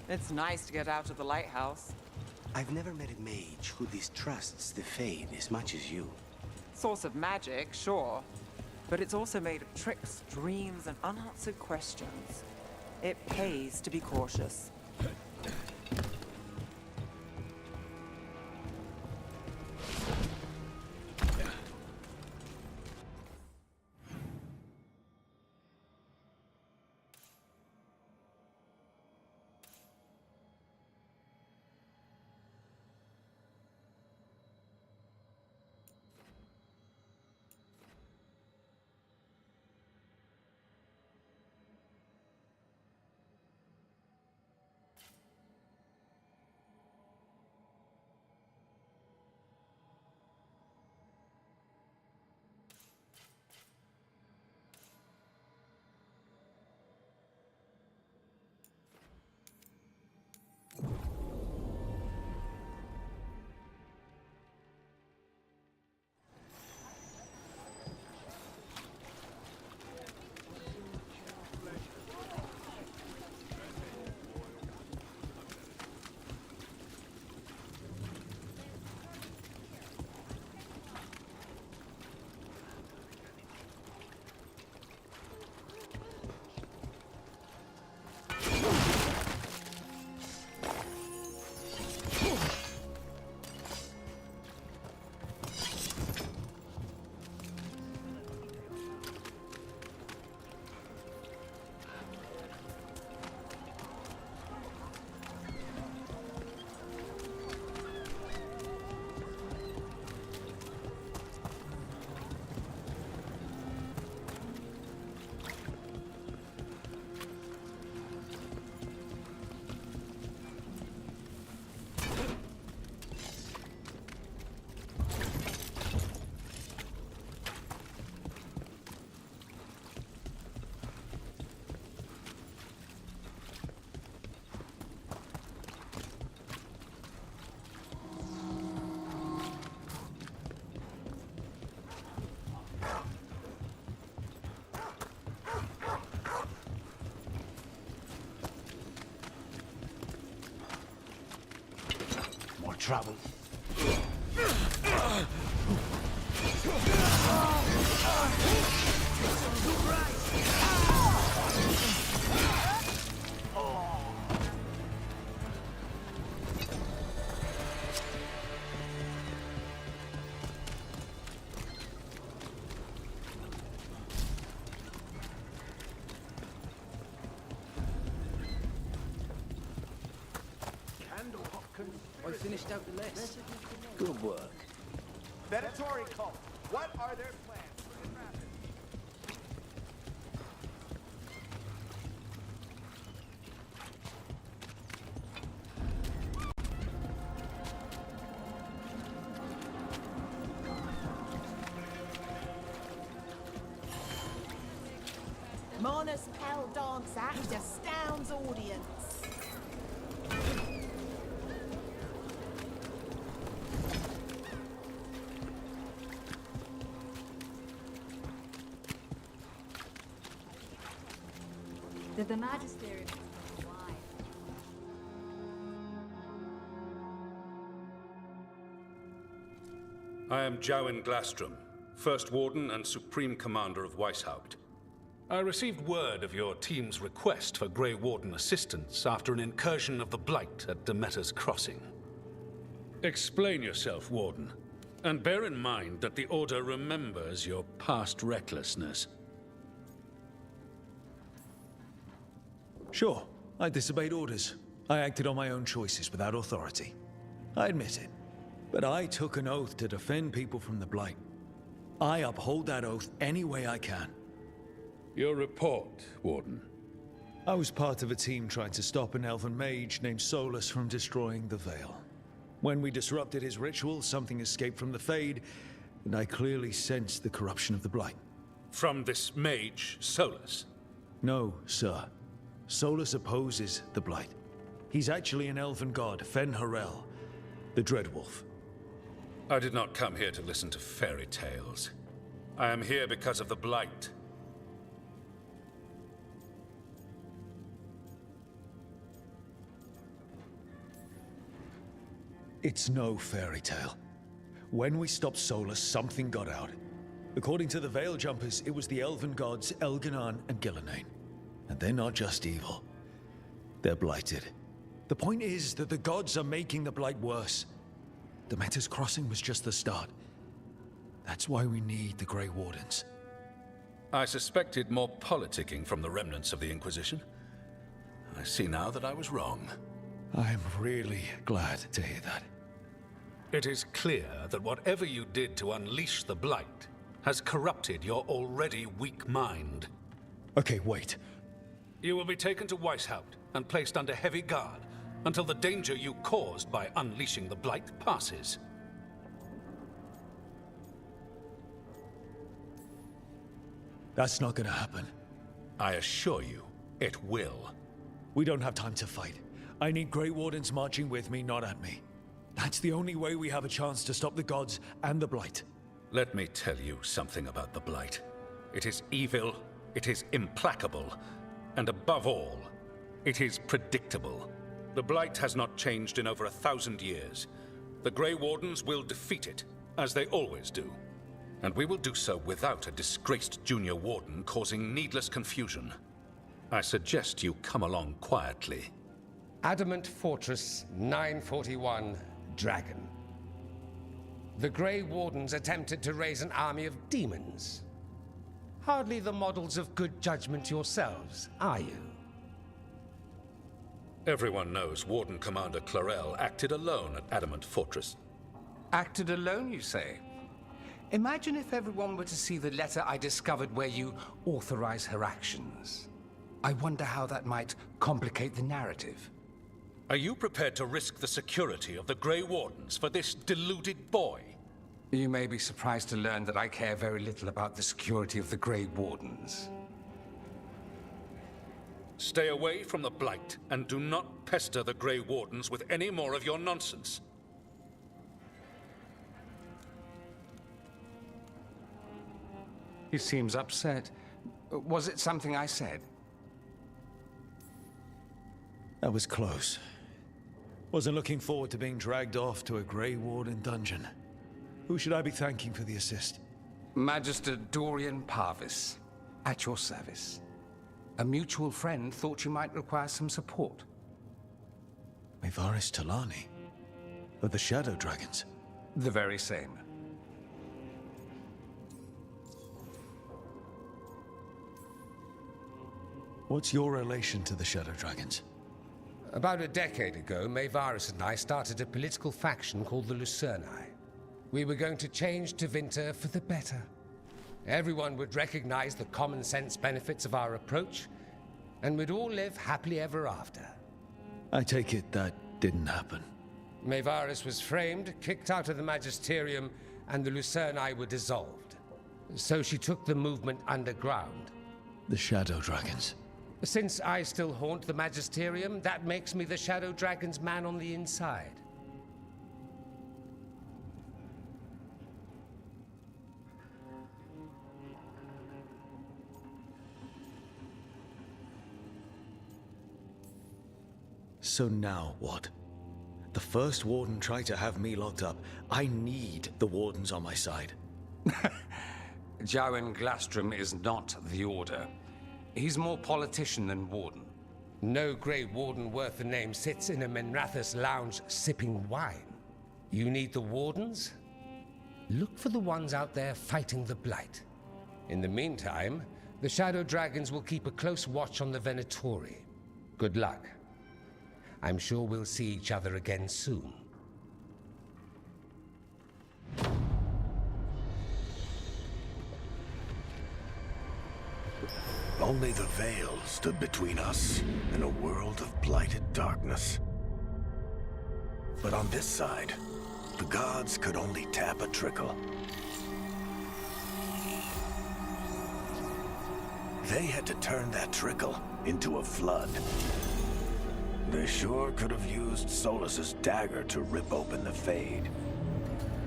It's nice to get out of the lighthouse. I've never met a mage who distrusts the Fade as much as you. Source of magic, sure. But it's also made of tricks, dreams, and unanswered questions. It pays to be cautious. Trouble. I finished out the list. Good work. Venatori cult. What are their plans for the rapid? Mona's Pell Dance Act astounds audience. But the Magisterium is so wide. I am Jowen Glastrom, First Warden and Supreme Commander of Weishaupt. I received word of your team's request for Grey Warden assistance after an incursion of the Blight at Demeter's Crossing. Explain yourself, Warden, and bear in mind that the Order remembers your past recklessness. Sure, I disobeyed orders. I acted on my own choices without authority. I admit it. But I took an oath to defend people from the Blight. I uphold that oath any way I can. Your report, Warden. I was part of a team trying to stop an elven mage named Solus from destroying the Veil. When we disrupted his ritual, something escaped from the Fade, and I clearly sensed the corruption of the Blight. From this mage, Solus? No, sir. Solus opposes the Blight. He's actually an elven god, Fen Harel, the Dreadwolf. I did not come here to listen to fairy tales. I am here because of the Blight. It's no fairy tale. When we stopped Solus, something got out. According to the Veil Jumpers, it was the elven gods Elganon and Gillenane. And they're not just evil. They're blighted. The point is that the gods are making the Blight worse. Demeter's Crossing was just the start. That's why we need the Grey Wardens. I suspected more politicking from the remnants of the Inquisition. I see now that I was wrong. I'm really glad to hear that. It is clear that whatever you did to unleash the Blight has corrupted your already weak mind. Okay, wait. You will be taken to Weishaupt and placed under heavy guard until the danger you caused by unleashing the Blight passes. That's not gonna happen. I assure you, it will. We don't have time to fight. I need Grey Wardens marching with me, not at me. That's the only way we have a chance to stop the gods and the Blight. Let me tell you something about the Blight. It is evil, it is implacable, and above all, it is predictable. The Blight has not changed in over 1,000 years. The Grey Wardens will defeat it, as they always do. And we will do so without a disgraced junior warden causing needless confusion. I suggest you come along quietly. Adamant Fortress 941, Dragon. The Grey Wardens attempted to raise an army of demons. Hardly the models of good judgment yourselves, are you? Everyone knows Warden Commander Clarel acted alone at Adamant Fortress. Acted alone, you say? Imagine if everyone were to see the letter I discovered where you authorize her actions. I wonder how that might complicate the narrative. Are you prepared to risk the security of the Grey Wardens for this deluded boy? You may be surprised to learn that I care very little about the security of the Grey Wardens. Stay away from the Blight, and do not pester the Grey Wardens with any more of your nonsense. He seems upset. Was it something I said? That was close. Wasn't looking forward to being dragged off to a Grey Warden dungeon. Who should I be thanking for the assist? Magister Dorian Parvis, at your service. A mutual friend thought you might require some support. Maevaris Talani? Of the Shadow Dragons? The very same. What's your relation to the Shadow Dragons? About a decade ago, Maevaris and I started a political faction called the Lucerni. We were going to change Tevinter for the better. Everyone would recognize the common sense benefits of our approach, and we'd all live happily ever after. I take it that didn't happen. Maevaris was framed, kicked out of the Magisterium, and the Lucerni were dissolved. So she took the movement underground. The Shadow Dragons. Since I still haunt the Magisterium, that makes me the Shadow Dragon's man on the inside. So now what? The first warden tried to have me locked up. I need the wardens on my side. Jowen Glastrom is not the Order. He's more politician than warden. No Grey Warden worth the name sits in a Menrathus lounge sipping wine. You need the wardens? Look for the ones out there fighting the Blight. In the meantime, the Shadow Dragons will keep a close watch on the Venatori. Good luck. I'm sure we'll see each other again soon. Only the veil stood between us and a world of blighted darkness. But on this side, the gods could only tap a trickle. They had to turn that trickle into a flood. They sure could have used Solus's dagger to rip open the Fade.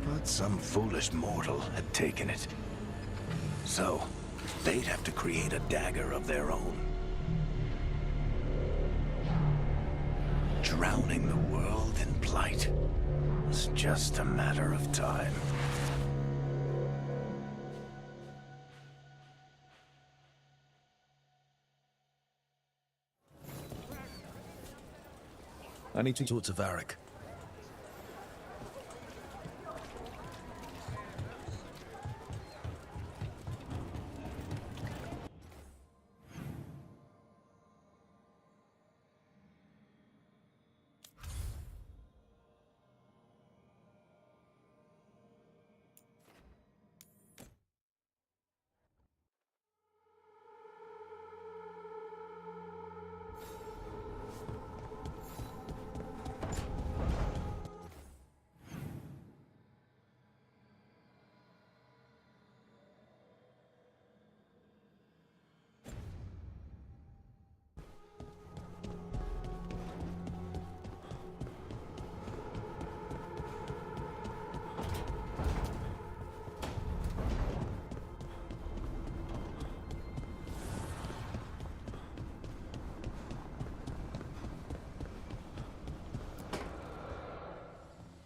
But some foolish mortal had taken it. So, they'd have to create a dagger of their own. Drowning the world in blight was just a matter of time. I need to talk to Varric.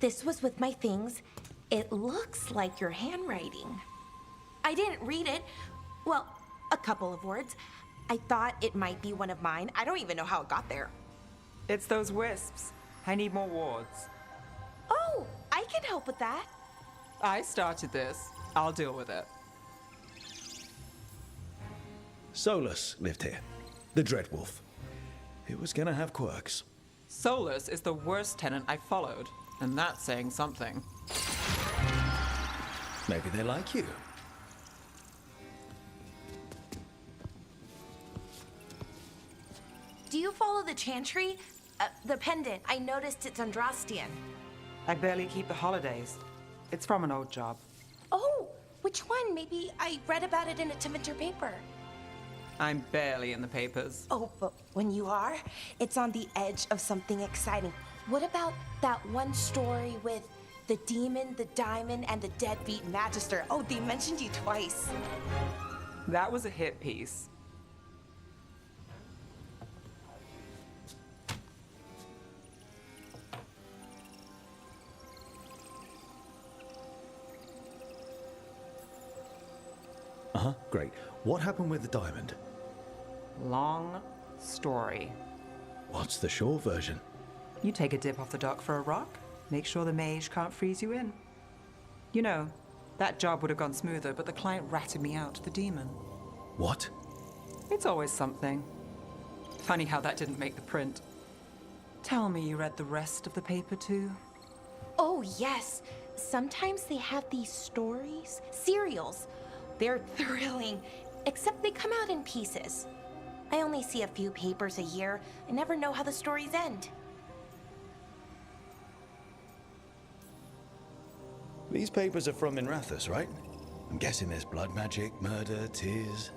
This was with my things. It looks like your handwriting. I didn't read it. Well, a couple of words. I thought it might be one of mine. I don't even know how it got there. It's those wisps. I need more wards. Oh, I can help with that. I started this. I'll deal with it. Solus lived here. The Dreadwolf. It was gonna have quirks. Solus is the worst tenant I followed, and that's saying something. Maybe they like you. Do you follow the Chantry? The pendant. I noticed it's Andrastian. I barely keep the holidays. It's from an old job. Oh, which one? Maybe I read about it in a Tevinter paper. I'm barely in the papers. Oh, but when you are, it's on the edge of something exciting. What about that one story with the demon, the diamond, and the deadbeat magister? Oh, they mentioned you twice. That was a hit piece. Uh-huh, great. What happened with the diamond? Long story. What's the short version? You take a dip off the dock for a rock, make sure the mage can't freeze you in. You know, that job would have gone smoother, but the client ratted me out to the demon. What? It's always something. Funny how that didn't make the print. Tell me you read the rest of the paper too? Oh, yes. Sometimes they have these stories, serials. They're thrilling, except they come out in pieces. I only see a few papers a year. I never know how the stories end. These papers are from Minrathus, right? I'm guessing there's blood magic, murder, tears.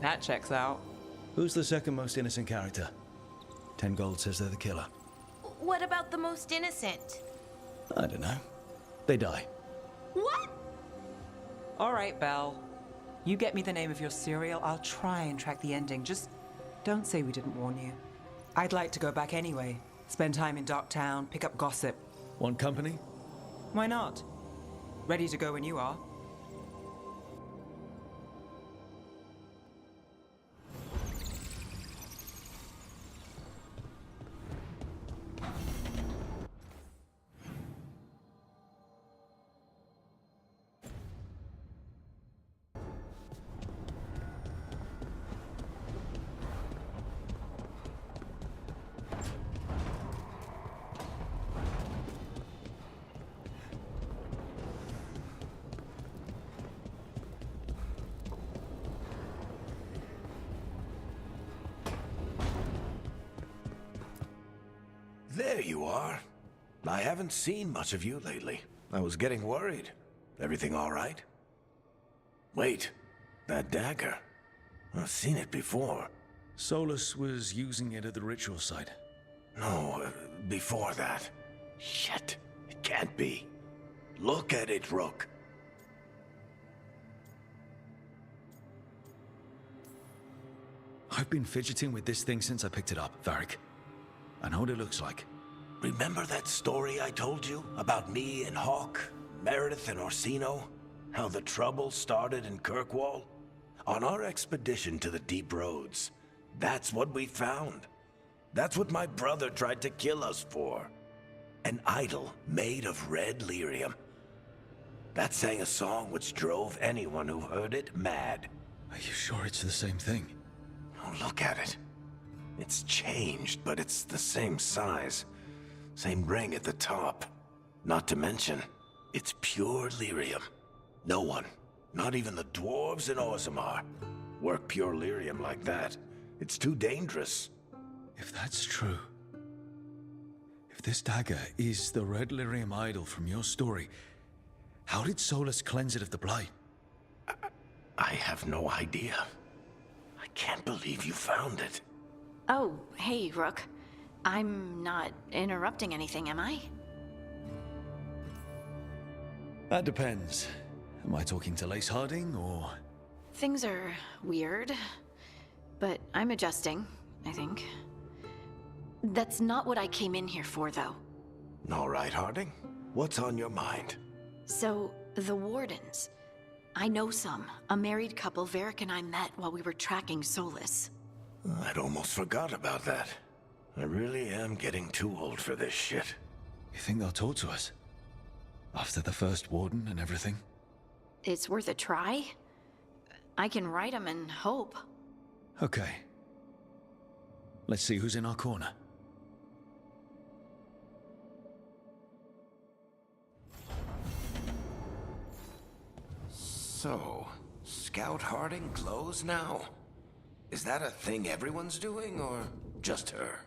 That checks out. Who's the second most innocent character? 10 gold says they're the killer. What about the most innocent? I don't know. They die. What? All right, Belle. You get me the name of your serial, I'll try and track the ending. Just don't say we didn't warn you. I'd like to go back anyway. Spend time in Docktown, pick up gossip. Want company? Why not? Ready to go when you are. There you are. I haven't seen much of you lately. I was getting worried. Everything all right? Wait, that dagger. I've seen it before. Solus was using it at the ritual site. No, before that. Shit, it can't be. Look at it, Rook. I've been fidgeting with this thing since I picked it up, Varric. I know what it looks like. Remember that story I told you about me and Hawk, Meredith and Orsino? How the trouble started in Kirkwall? On our expedition to the deep roads, that's what we found. That's what my brother tried to kill us for. An idol made of red lyrium. That sang a song which drove anyone who heard it mad. Are you sure it's the same thing? Oh, look at it. It's changed, but it's the same size. Same ring at the top. Not to mention, it's pure lyrium. No one, not even the dwarves in Orzammar, work pure lyrium like that. It's too dangerous. If that's true, if this dagger is the red lyrium idol from your story, how did Solus cleanse it of the blight? I have no idea. I can't believe you found it. Oh, hey, Rook. I'm not interrupting anything, am I? That depends. Am I talking to Lace Harding, or...? Things are weird, but I'm adjusting, I think. That's not what I came in here for, though. All right, Harding. What's on your mind? So, the Wardens. I know some. A married couple Varric and I met while we were tracking Solus. I'd almost forgot about that. I really am getting too old for this shit. You think they'll talk to us? After the first warden and everything? It's worth a try. I can write them and hope. Okay. Let's see who's in our corner. So, Scout Harding glows now? Is that a thing everyone's doing, or just her?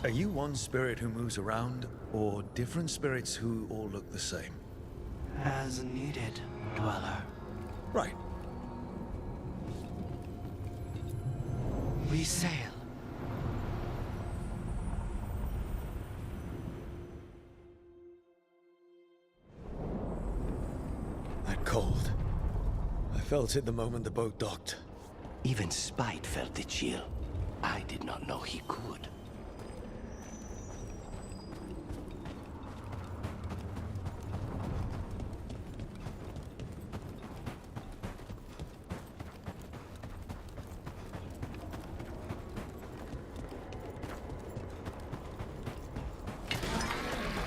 Are you one spirit who moves around, or different spirits who all look the same? As needed, Dweller. Right. We sail. Cold. I felt it the moment the boat docked. Even Spite felt the chill. I did not know he could.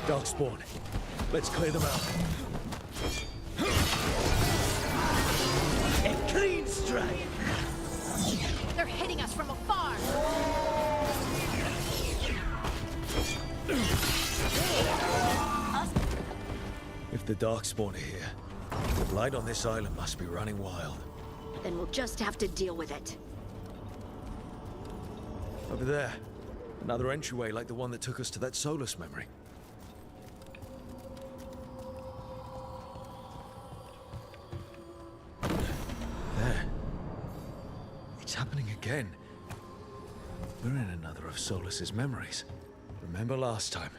Darkspawn. Let's clear them out. A clean strike! They're hitting us from afar! If the Darkspawn are here, the blight on this island must be running wild. Then we'll just have to deal with it. Over there. Another entryway like the one that took us to that Solus memory. There. It's happening again. We're in another of Solus's memories. Remember last time?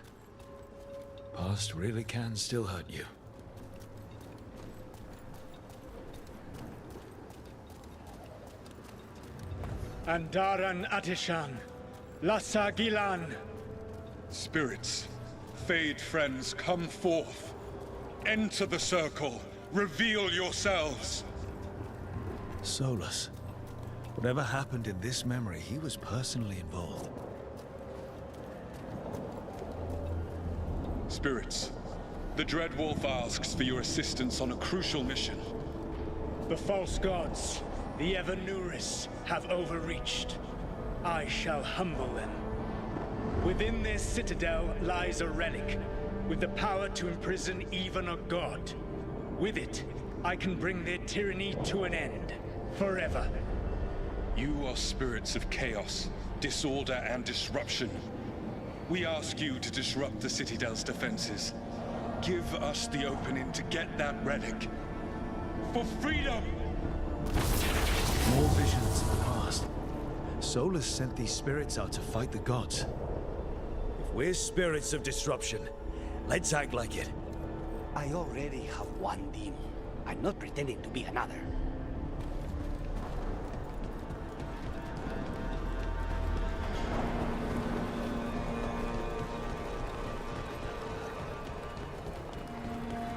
Past really can still hurt you. Andaran Atishan, Lassa Gilan. Spirits, Fade friends, come forth. Enter the circle. Reveal yourselves. Solus. Whatever happened in this memory, he was personally involved. Spirits, the Dread Wolf asks for your assistance on a crucial mission. The false gods, the Evanuris, have overreached. I shall humble them. Within their citadel lies a relic, with the power to imprison even a god. With it, I can bring their tyranny to an end, forever. You are spirits of chaos, disorder, and disruption. We ask you to disrupt the Citadel's defenses. Give us the opening to get that relic. For freedom! More visions of the past. Solus sent these spirits out to fight the gods. If we're spirits of disruption, let's act like it. I already have one demon. I'm not pretending to be another.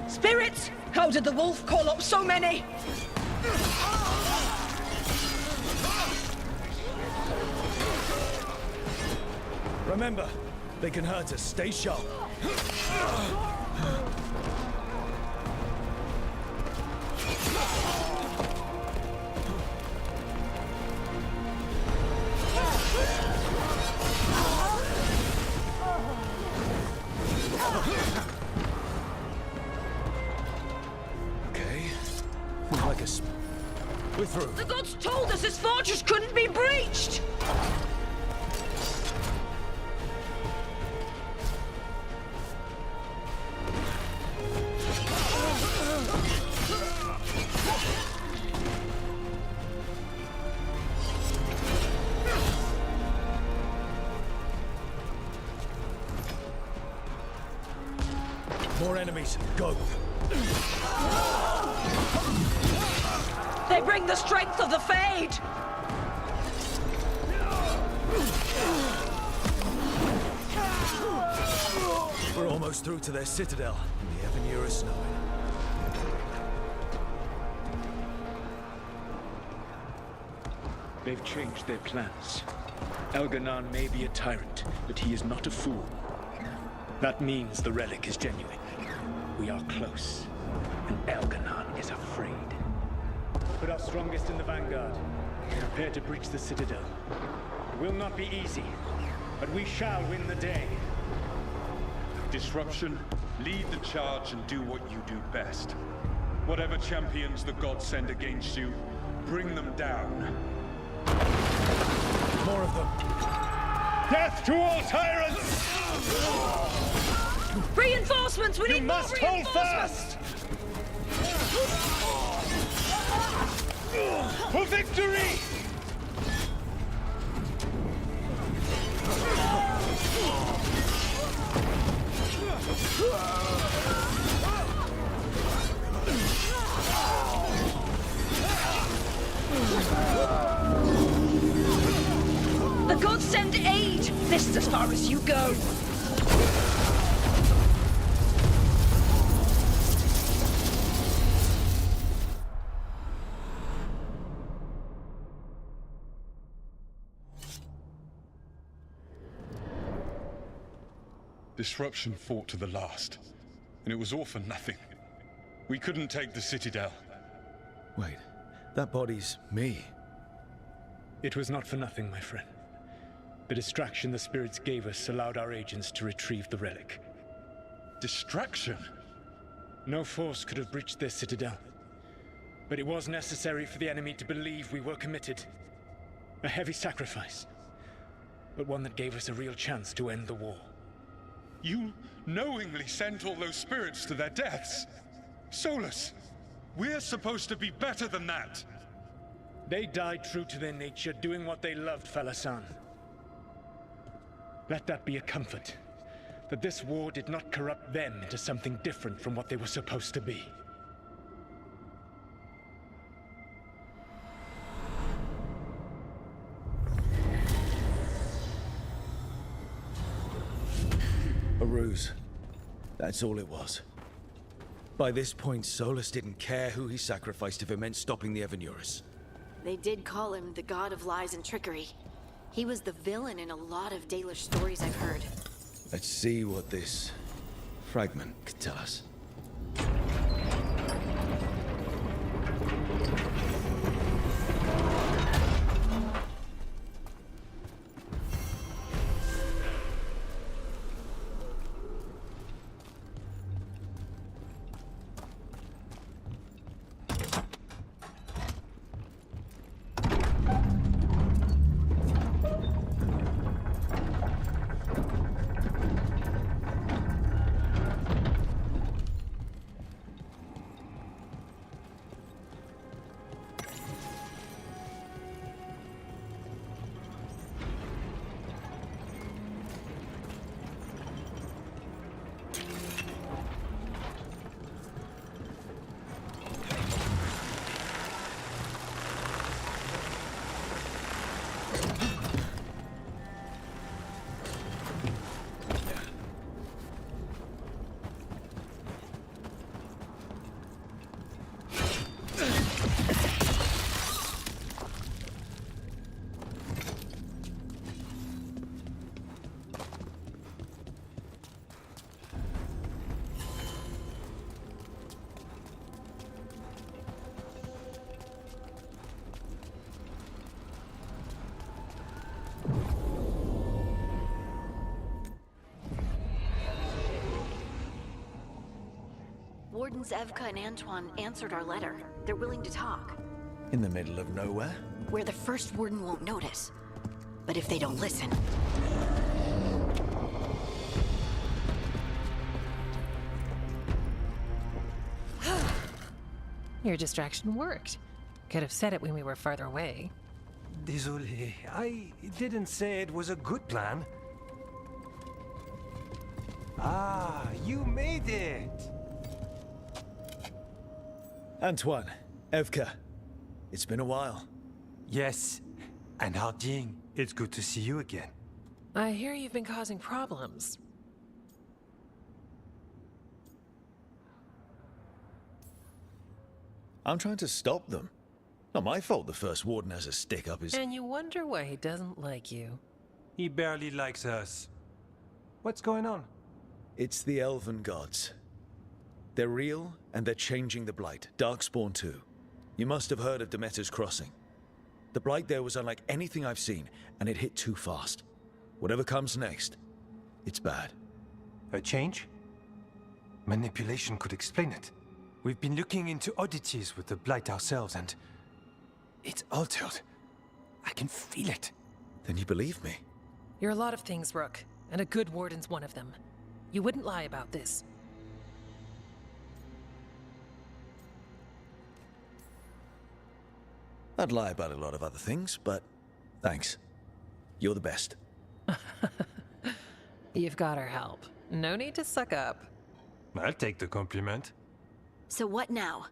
Spirits! How did the wolf call up so many? Remember, they can hurt us. Stay sharp. Okay. Feels like we're through. The gods told us this fortress couldn't be breached! More enemies. Go. They bring the strength of the Fade! We're almost through to their citadel. The Evanuris know it. They've changed their plans. Elganon may be a tyrant, but he is not a fool. That means the relic is genuine. We are close, and Elganon is afraid. Put our strongest in the vanguard. Prepare to breach the citadel. It will not be easy, but we shall win the day. Disruption, lead the charge and do what you do best. Whatever champions the gods send against you, bring them down. More of them. Death to all tyrants! Reinforcements! We need more must hold fast! For victory! just as far as you go. Disruption fought to the last, and it was all for nothing. We couldn't take the Citadel. Wait, that body's me. It was not for nothing, my friend. The distraction the spirits gave us allowed our agents to retrieve the relic. Distraction? No force could have breached this Citadel. But it was necessary for the enemy to believe we were committed. A heavy sacrifice, but one that gave us a real chance to end the war. You knowingly sent all those spirits to their deaths. Solus, we're supposed to be better than that. They died true to their nature, doing what they loved, Falasan. Let that be a comfort, that this war did not corrupt them into something different from what they were supposed to be. A ruse. That's all it was. By this point, Solus didn't care who he sacrificed if it meant stopping the Evanuris. They did call him the god of lies and trickery. He was the villain in a lot of Dalish stories I've heard. Let's see what this fragment could tell us. Wardens Evka and Antoine answered our letter. They're willing to talk. In the middle of nowhere? Where the first warden won't notice. But if they don't listen... Your distraction worked. Could have said it when we were farther away. Désolé, I didn't say it was a good plan. Ah, you made it! Antoine, Evka, it's been a while. Yes, and Harding, it's good to see you again. I hear you've been causing problems. I'm trying to stop them. Not my fault the first warden has a stick up his... And you wonder why he doesn't like you. He barely likes us. What's going on? It's the Elven gods. They're real, and they're changing the Blight. Darkspawn too. You must have heard of Demeter's Crossing. The Blight there was unlike anything I've seen, and it hit too fast. Whatever comes next, it's bad. A change? Manipulation could explain it. We've been looking into oddities with the Blight ourselves, and... it's altered. I can feel it. Then you believe me? You're a lot of things, Rook, and a good warden's one of them. You wouldn't lie about this. I'd lie about a lot of other things, but thanks. You're the best. You've got our help. No need to suck up. I'll take the compliment. So what now?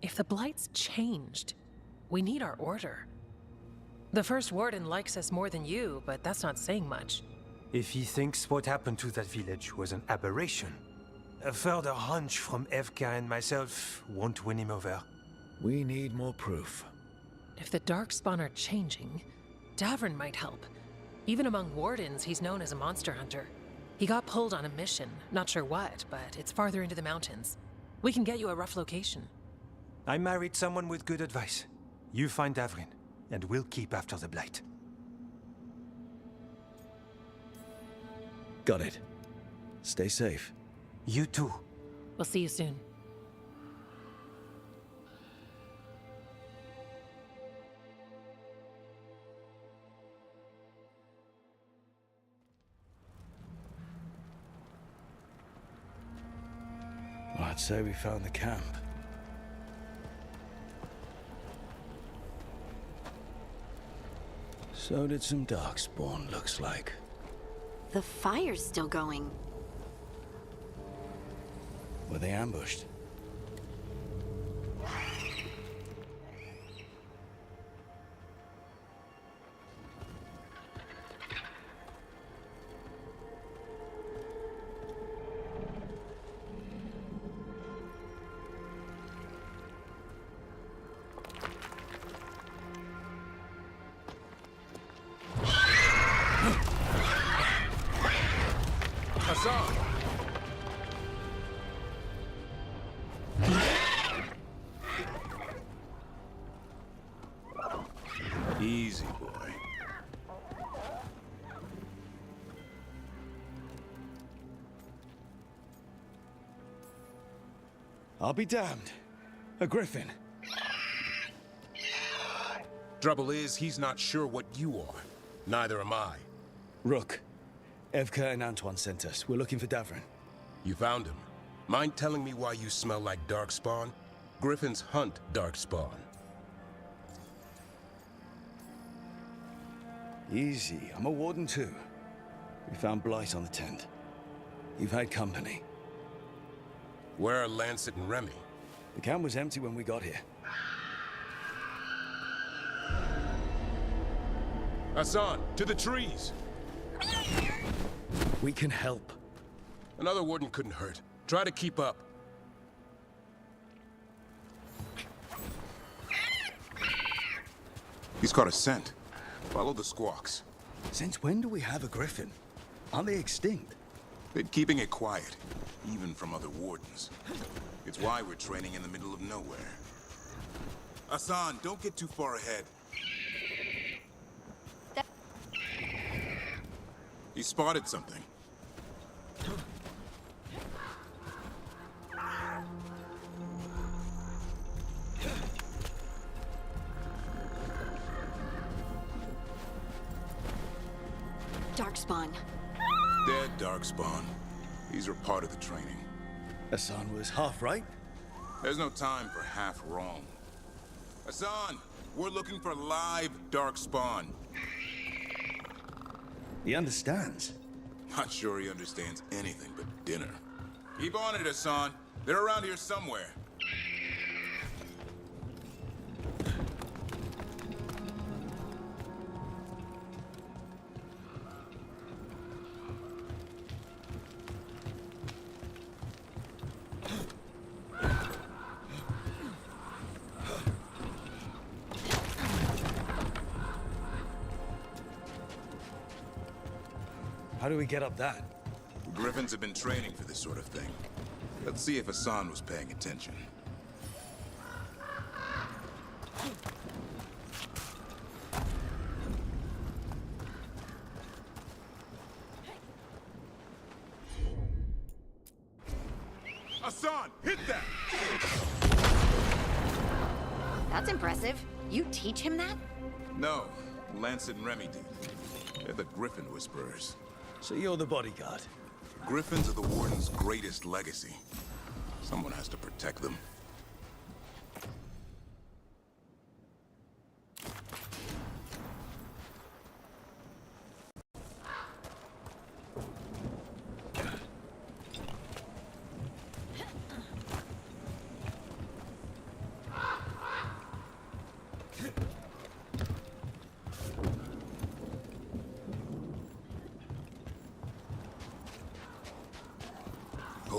If the Blight's changed, we need our order. The first warden likes us more than you, but that's not saying much. If he thinks what happened to that village was an aberration, a further hunch from Evka and myself won't win him over. We need more proof. If the Darkspawn are changing, Davern might help. Even among Wardens, he's known as a monster hunter. He got pulled on a mission, not sure what, but it's farther into the mountains. We can get you a rough location. I married someone with good advice. You find Davrin, and we'll keep after the Blight. Got it. Stay safe. You too. We'll see you soon. Well, I'd say we found the camp. So did some Darkspawn, looks like. The fire's still going. Were they ambushed? Easy, boy. I'll be damned. A griffin. Trouble is, he's not sure what you are. Neither am I. Rook. Evka and Antoine sent us. We're looking for Davrin. You found him. Mind telling me why you smell like Darkspawn? Griffins hunt Darkspawn. Easy. I'm a warden too. We found Blight on the tent. You've had company. Where are Lancet and Remy? The camp was empty when we got here. Hassan, to the trees! We can help. Another warden couldn't hurt. Try to keep up. He's caught a scent. Follow the squawks. Since when do we have a griffin? Aren't they extinct? Been keeping it quiet, even from other wardens. It's why we're training in the middle of nowhere. Hassan, don't get too far ahead. He spotted something. Darkspawn. Dead Darkspawn. These are part of the training. Hassan was half right. There's no time for half wrong. Hassan, we're looking for live Darkspawn. He understands. Not sure he understands anything but dinner. Keep on it, Hassan. They're around here somewhere. How do we get up that? Griffins have been training for this sort of thing. Let's see if Hassan was paying attention. Hassan, hit that! That's impressive. You teach him that? No, Lancet and Remy did. They're the Griffin Whisperers. So you're the bodyguard? Griffins are the Warden's greatest legacy. Someone has to protect them.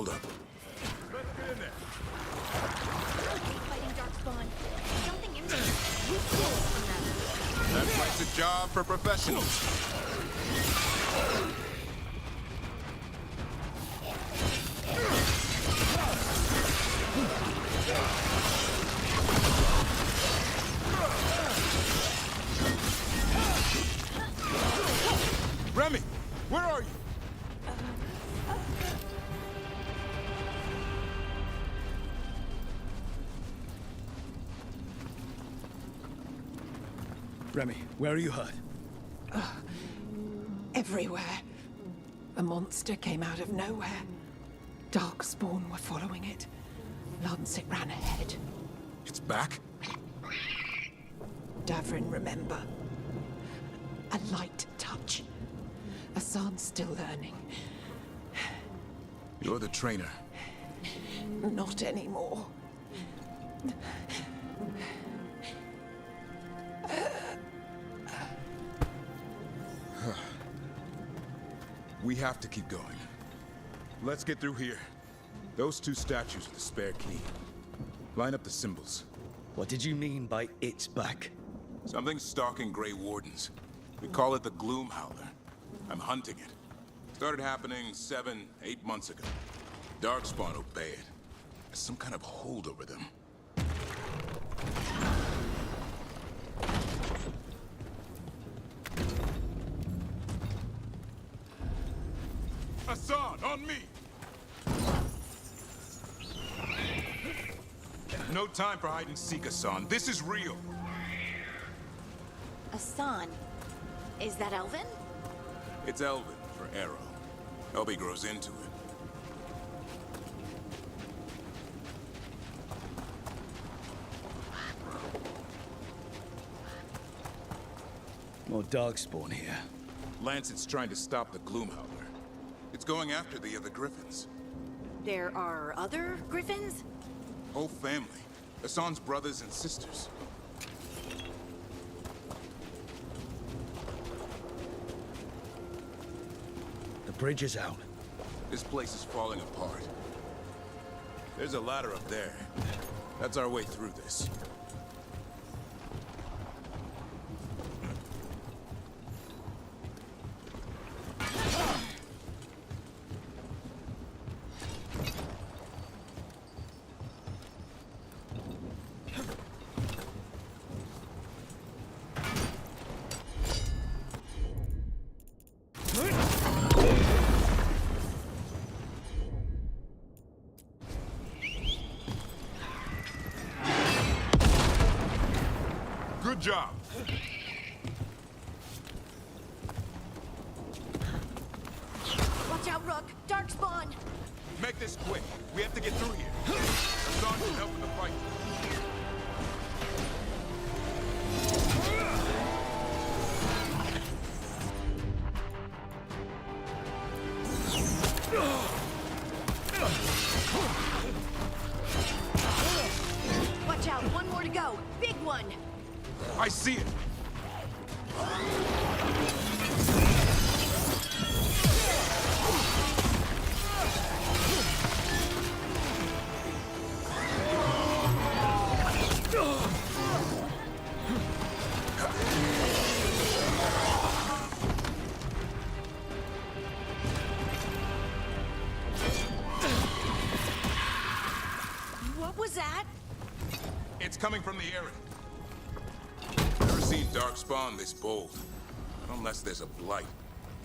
Hold up. Let's get in there. Fighting Darkspawn. Something in there. You steal it from them. That's like a job for professionals. Remy, where are you? Remy, where are you hurt? Everywhere. A monster came out of nowhere. Darkspawn were following it. Lancet ran ahead. It's back? Davrin, remember. A light touch. Hassan's still learning. You're the trainer. Not anymore. We have to keep going. Let's get through here. Those two statues are the spare key. Line up the symbols. What did you mean by it's back? Something's stalking Grey Wardens. We call it the Gloom Howler. I'm hunting it. Started happening 7, 8 months ago. Darkspawn obey it. There's some kind of hold over them. Hassan, on me! No time for hide and seek, Hassan. This is real. Hassan. Is that Elvin? It's Elvin for Arrow. Elby grows into it. More Darkspawn here. Lancet's trying to stop the Gloom Howler. It's going after the other Griffins. There are other Griffins? Whole family. Hassan's brothers and sisters. The bridge is out. This place is falling apart. There's a ladder up there. That's our way through this. Good job. Watch out, Rook! Darkspawn! Make this quick. We have to get through here. Hassan can help with the fight. Watch out, one more to go. Big one! I see it. What was that? It's coming from the area. Never seen Darkspawn this bold. Not unless there's a blight.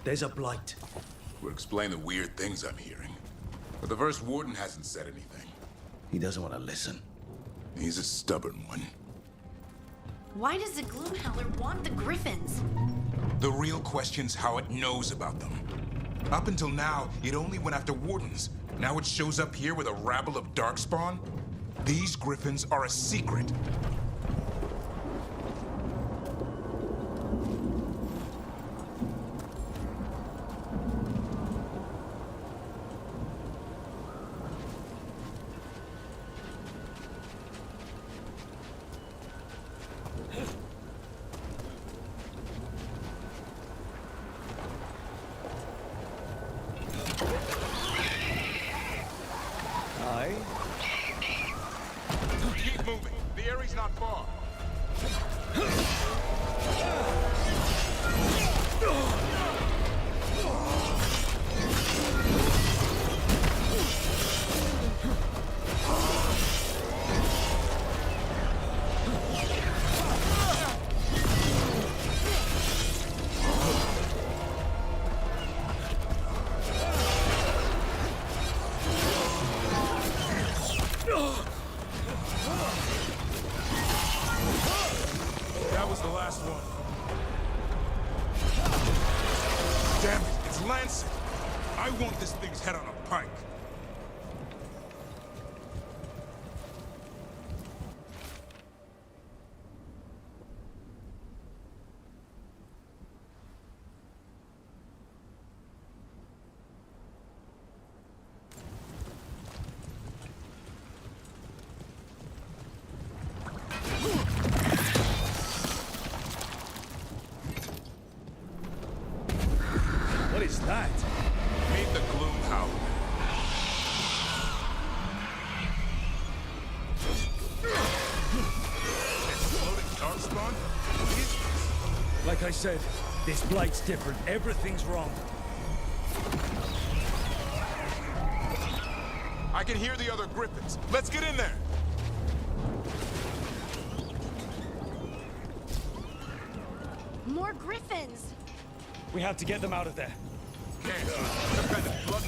There's a blight. Would explain the weird things I'm hearing. But the first warden hasn't said anything. He doesn't want to listen. He's a stubborn one. Why does the Gloom Howler want the Griffins? The real question's how it knows about them. Up until now, it only went after wardens. Now it shows up here with a rabble of Darkspawn? These Griffins are a secret. aviary's not far. That was the last one. Damn it, it's Lancet. I want this thing's head on a pike. What is that? Meet the Gloom Howler. Exploding darkspawn? What is this? Like I said, this blight's different. Everything's wrong. I can hear the other Griffins. Let's get in there. More griffins! We have to get them out of there. Can't. Some kind of blood.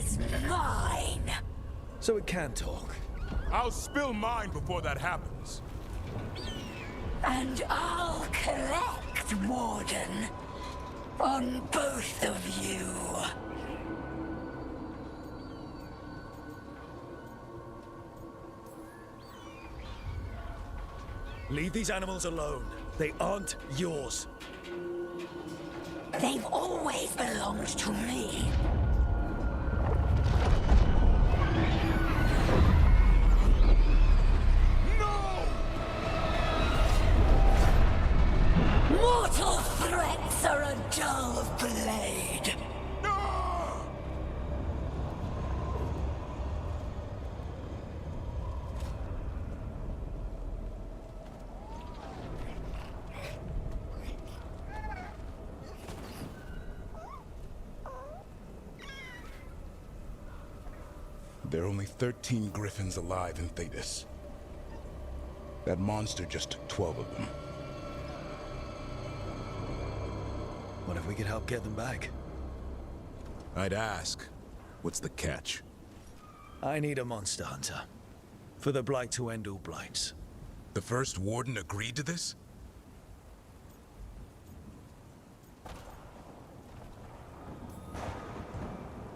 is mine! So it can talk. I'll spill mine before that happens. And I'll collect, Warden, on both of you. Leave these animals alone. They aren't yours. They've always belonged to me. Mortal threats are a dull blade. There are only 13 griffins alive in Thetis. That monster just took 12 of them. What if we could help get them back? I'd ask, what's the catch? I need a monster hunter. For the Blight to end all blights. The first Warden agreed to this?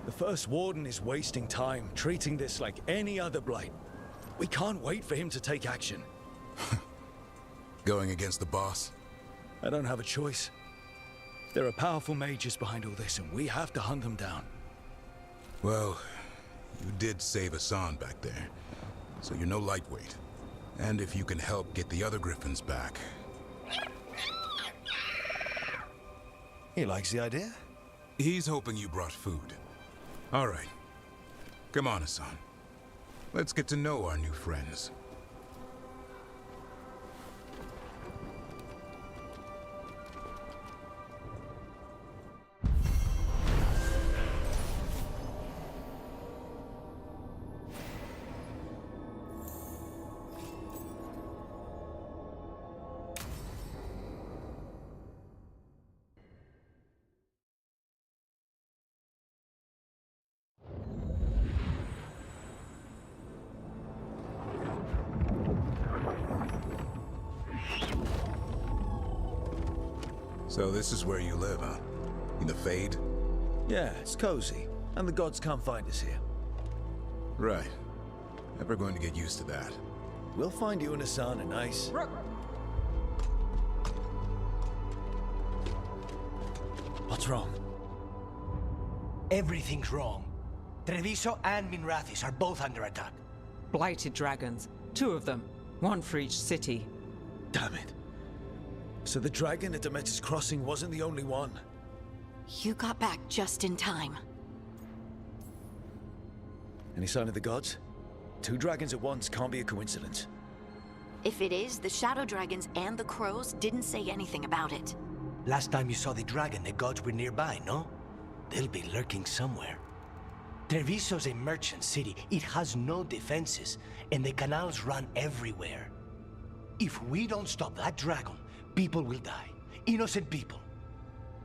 The first Warden is wasting time, treating this like any other blight. We can't wait for him to take action. Going against the boss? I don't have a choice. There are powerful mages behind all this, and we have to hunt them down. Well, you did save Hassan back there, so you're no lightweight. And if you can help get the other griffins back... He likes the idea? He's hoping you brought food. All right. Come on, Hassan. Let's get to know our new friends. So this is where you live, huh? In the Fade? Yeah, it's cozy. And the gods can't find us here. Right. Never going to get used to that. We'll find you and Hassan a nice... What's wrong? Everything's wrong. Treviso and Minrathis are both under attack. Blighted dragons. 2 of them. 1 for each city. Damn it. So the dragon at Demeter's Crossing wasn't the only one. You got back just in time. Any sign of the gods? 2 dragons at once can't be a coincidence. If it is, the Shadow Dragons and the Crows didn't say anything about it. Last time you saw the dragon, the gods were nearby, no? They'll be lurking somewhere. Treviso's a merchant city. It has no defenses, and the canals run everywhere. If we don't stop that dragon, people will die. Innocent people.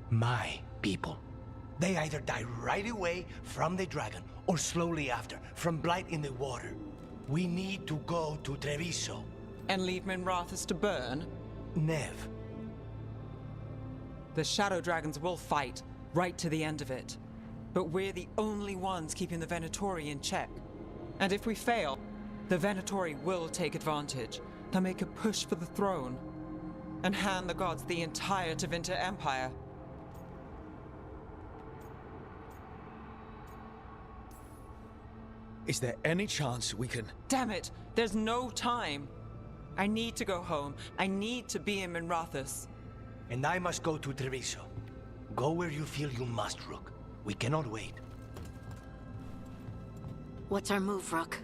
My people. They either die right away from the dragon, or slowly after, from blight in the water. We need to go to Treviso. And leave Minrathis to burn? Nev. The Shadow Dragons will fight, right to the end of it. But we're the only ones keeping the Venatori in check. And if we fail, the Venatori will take advantage. They'll make a push for the throne. And hand the gods the entire Tevinter Empire. Is there any chance we can... Damn it! There's no time! I need to go home. I need to be in Minrathis. And I must go to Treviso. Go where you feel you must, Rook. We cannot wait. What's our move, Rook?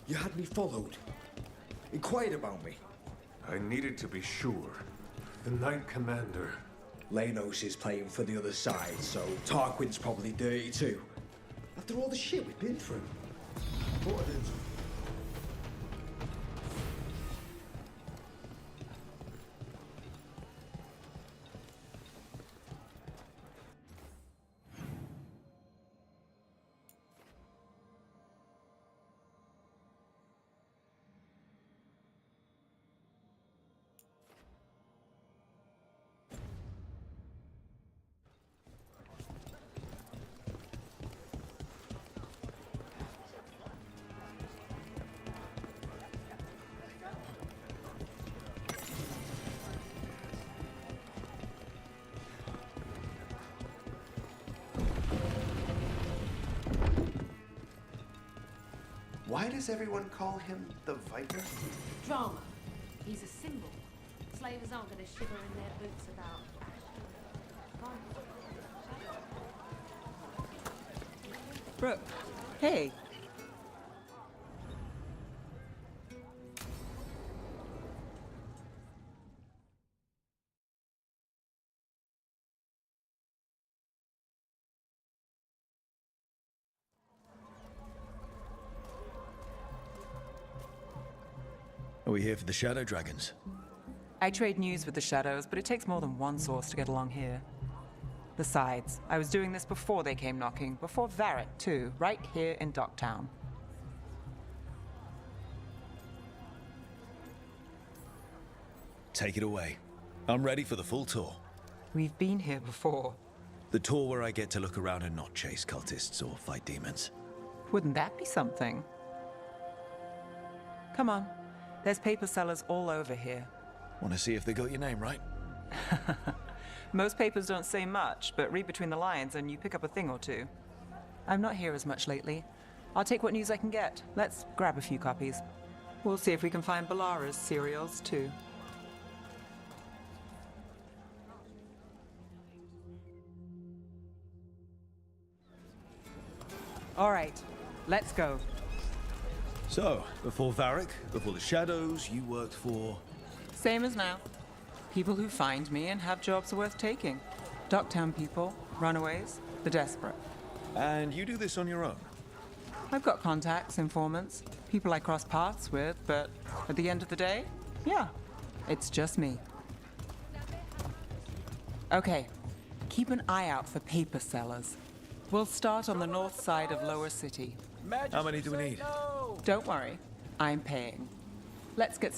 You had me followed. Inquired about me. I needed to be sure. The Knight Commander. Lanos is playing for the other side, so Tarquin's probably dirty too. After all the shit we've been through. Thought I did. Why does everyone call him the Viper? Drama. He's a symbol. Slavers aren't going to shiver in their boots about. Brooke, hey. Are we here for the Shadow Dragons? I trade news with the Shadows, but it takes more than one source to get along here. Besides, I was doing this before they came knocking, before Varric too, right here in Docktown. Take it away. I'm ready for the full tour. We've been here before. The tour where I get to look around and not chase cultists or fight demons. Wouldn't that be something? Come on. There's paper sellers all over here. Want to see if they got your name right? Most papers don't say much, but read between the lines and you pick up a thing or two. I'm not here as much lately. I'll take what news I can get. Let's grab a few copies. We'll see if we can find Balara's serials, too. All right, let's go. So, before Varric, before the Shadows, you worked for... Same as now. People who find me and have jobs worth taking. Docktown people, runaways, the desperate. And you do this on your own? I've got contacts, informants, people I cross paths with, but at the end of the day, yeah, it's just me. Okay, keep an eye out for paper sellers. We'll start on the north side of Lower City. How many do we need? Don't worry, I'm paying. Let's get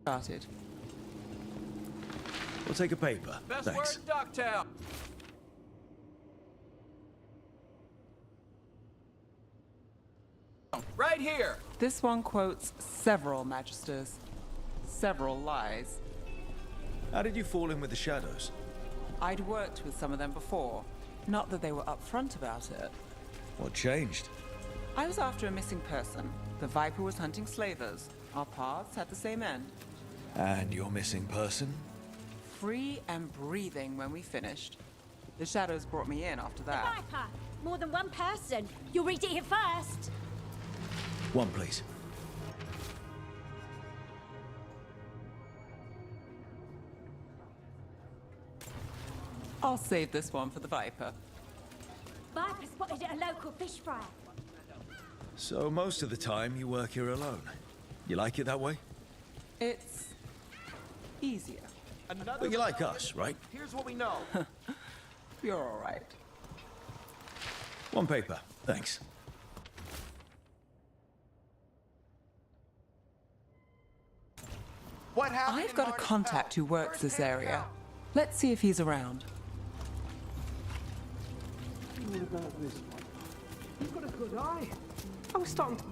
started. We'll take a paper. Best Thanks. word, Docktown. Right here. This one quotes several magisters, several lies. How did you fall in with the Shadows? I'd worked with some of them before. Not that they were upfront about it. What changed? I was after a missing person. The Viper was hunting slavers. Our paths had the same end. And your missing person? Free and breathing when we finished. The Shadows brought me in after that. Viper! More than one person. You'll read it here first. One, please. I'll save this one for the Viper. Viper spotted at a local fish fry. So most of the time you work here alone. You like it that way? It's easier. But you like us, right? Here's what we know. You're all right. One paper, thanks. What happened? I've got a contact who works this area. Let's see if he's around. What about this one? You've got a good eye. I was starting to...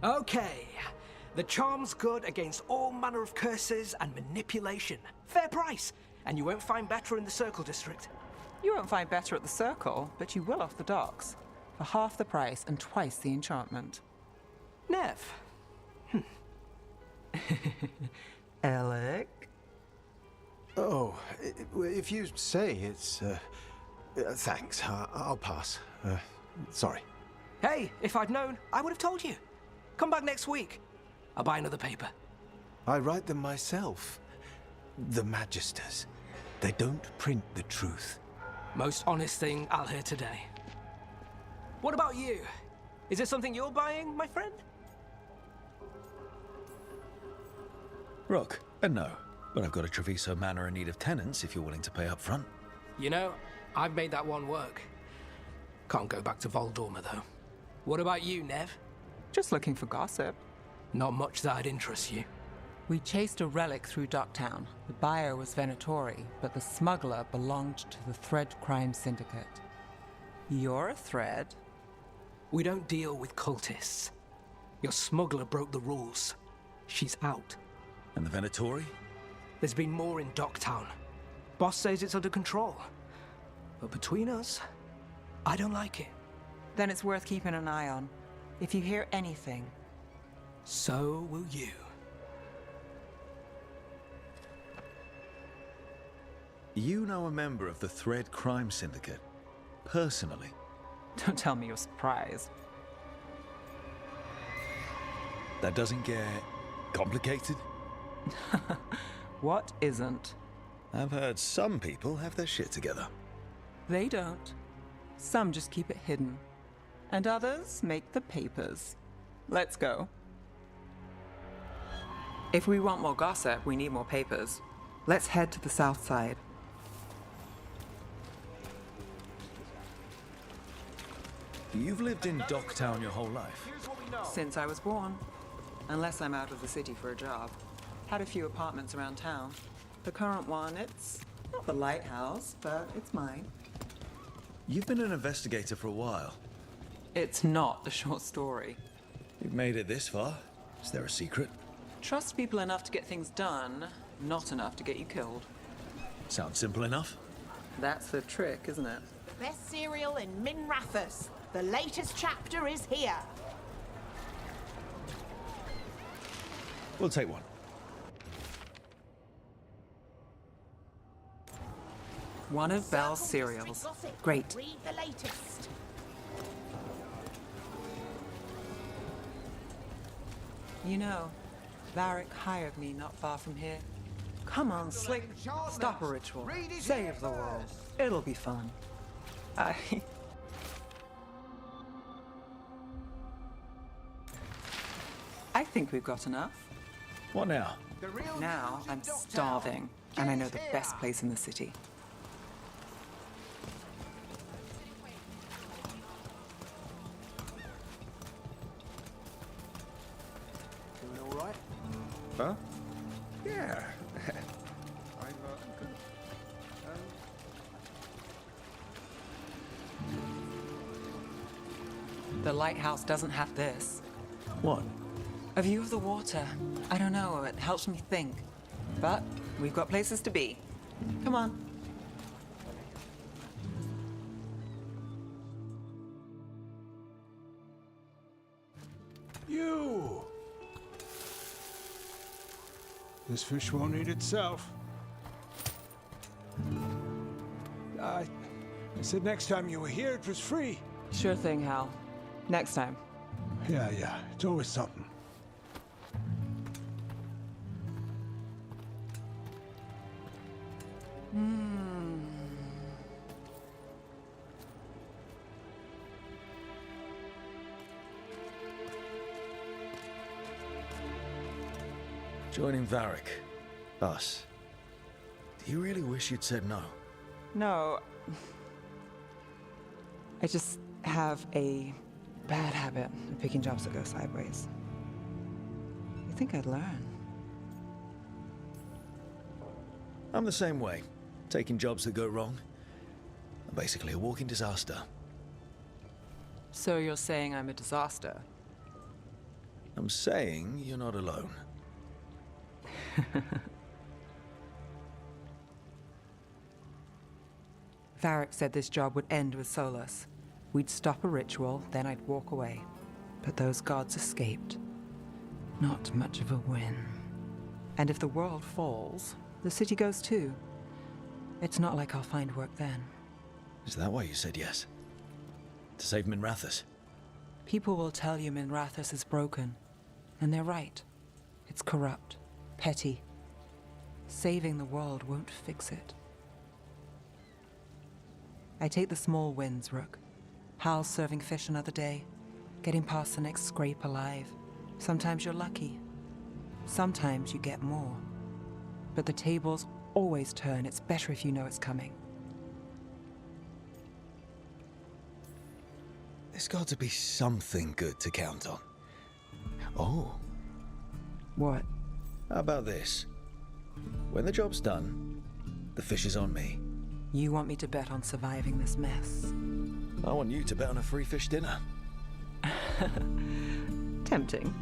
Okay. The charm's good against all manner of curses and manipulation. Fair price. And you won't find better in the Circle District. You won't find better at the Circle, but you will off the docks. For half the price and twice the enchantment. Nev. Alec? Oh, if you say it's, Thanks. I'll pass. Sorry. Hey, if I'd known, I would have told you. Come back next week. I'll buy another paper. I write them myself. The Magisters. They don't print the truth. Most honest thing I'll hear today. What about you? Is it something you're buying, my friend? Rook, no. But I've got a Treviso Manor in need of tenants if you're willing to pay up front. You know, I've made that one work. Can't go back to Voldorma, though. What about you, Nev? Just looking for gossip. Not much that'd interest you. We chased a relic through Docktown. The buyer was Venatori, but the smuggler belonged to the Thread Crime Syndicate. You're a Thread? We don't deal with cultists. Your smuggler broke the rules. She's out. And the Venatori? There's been more in Docktown. Boss says it's under control. But between us, I don't like it. Then it's worth keeping an eye on. If you hear anything. So will you. You know a member of the Thread Crime Syndicate? Personally? Don't tell me you're surprised. That doesn't get complicated? What isn't? I've heard some people have their shit together. They don't. Some just keep it hidden. And others make the papers. Let's go. If we want more gossip, we need more papers. Let's head to the south side. You've lived in Docktown your whole life? Since I was born. Unless I'm out of the city for a job. Had a few apartments around town. The current one, it's not the lighthouse, but it's mine. You've been an investigator for a while. It's not a short story. You've made it this far. Is there a secret? Trust people enough to get things done, not enough to get you killed. Sounds simple enough. That's the trick, isn't it? Best cereal in Min Rathus. The latest chapter is here. We'll take one. One of Belle's cereals. Great. Read the latest. You know, Varric hired me not far from here. Come on, Slick. Stop a ritual. Save the world. It'll be fun. I think we've got enough. What now? Now I'm starving, and I know the best place in the city. Doing all right? Huh? Yeah. I'm good. The lighthouse doesn't have this. What? A view of the water. I don't know, it helps me think. But we've got places to be. Come on. You! This fish won't eat itself. I said next time you were here, it was free. Sure thing, Hal. Next time. Yeah, it's always something. Joining Varric. Us. Do you really wish you'd said no? No. I just have a bad habit of picking jobs that go sideways. You think I'd learn? I'm the same way. Taking jobs that go wrong. I'm basically a walking disaster. So you're saying I'm a disaster? I'm saying you're not alone. Varric said this job would end with Solus. We'd stop a ritual, then I'd walk away. But those gods escaped. Not much of a win. And if the world falls, the city goes too. It's not like I'll find work then. Is that why you said yes? To save Minrathous? People will tell you Minrathous is broken. And they're right. It's corrupt. Petty. Saving the world won't fix it. I take the small wins, Rook. Hal's serving fish another day. Getting past the next scrape alive. Sometimes you're lucky. Sometimes you get more. But the tables always turn. It's better if you know it's coming. There's got to be something good to count on. Oh. What? How about this? When the job's done, the fish is on me. You want me to bet on surviving this mess? I want you to bet on a free fish dinner. Tempting.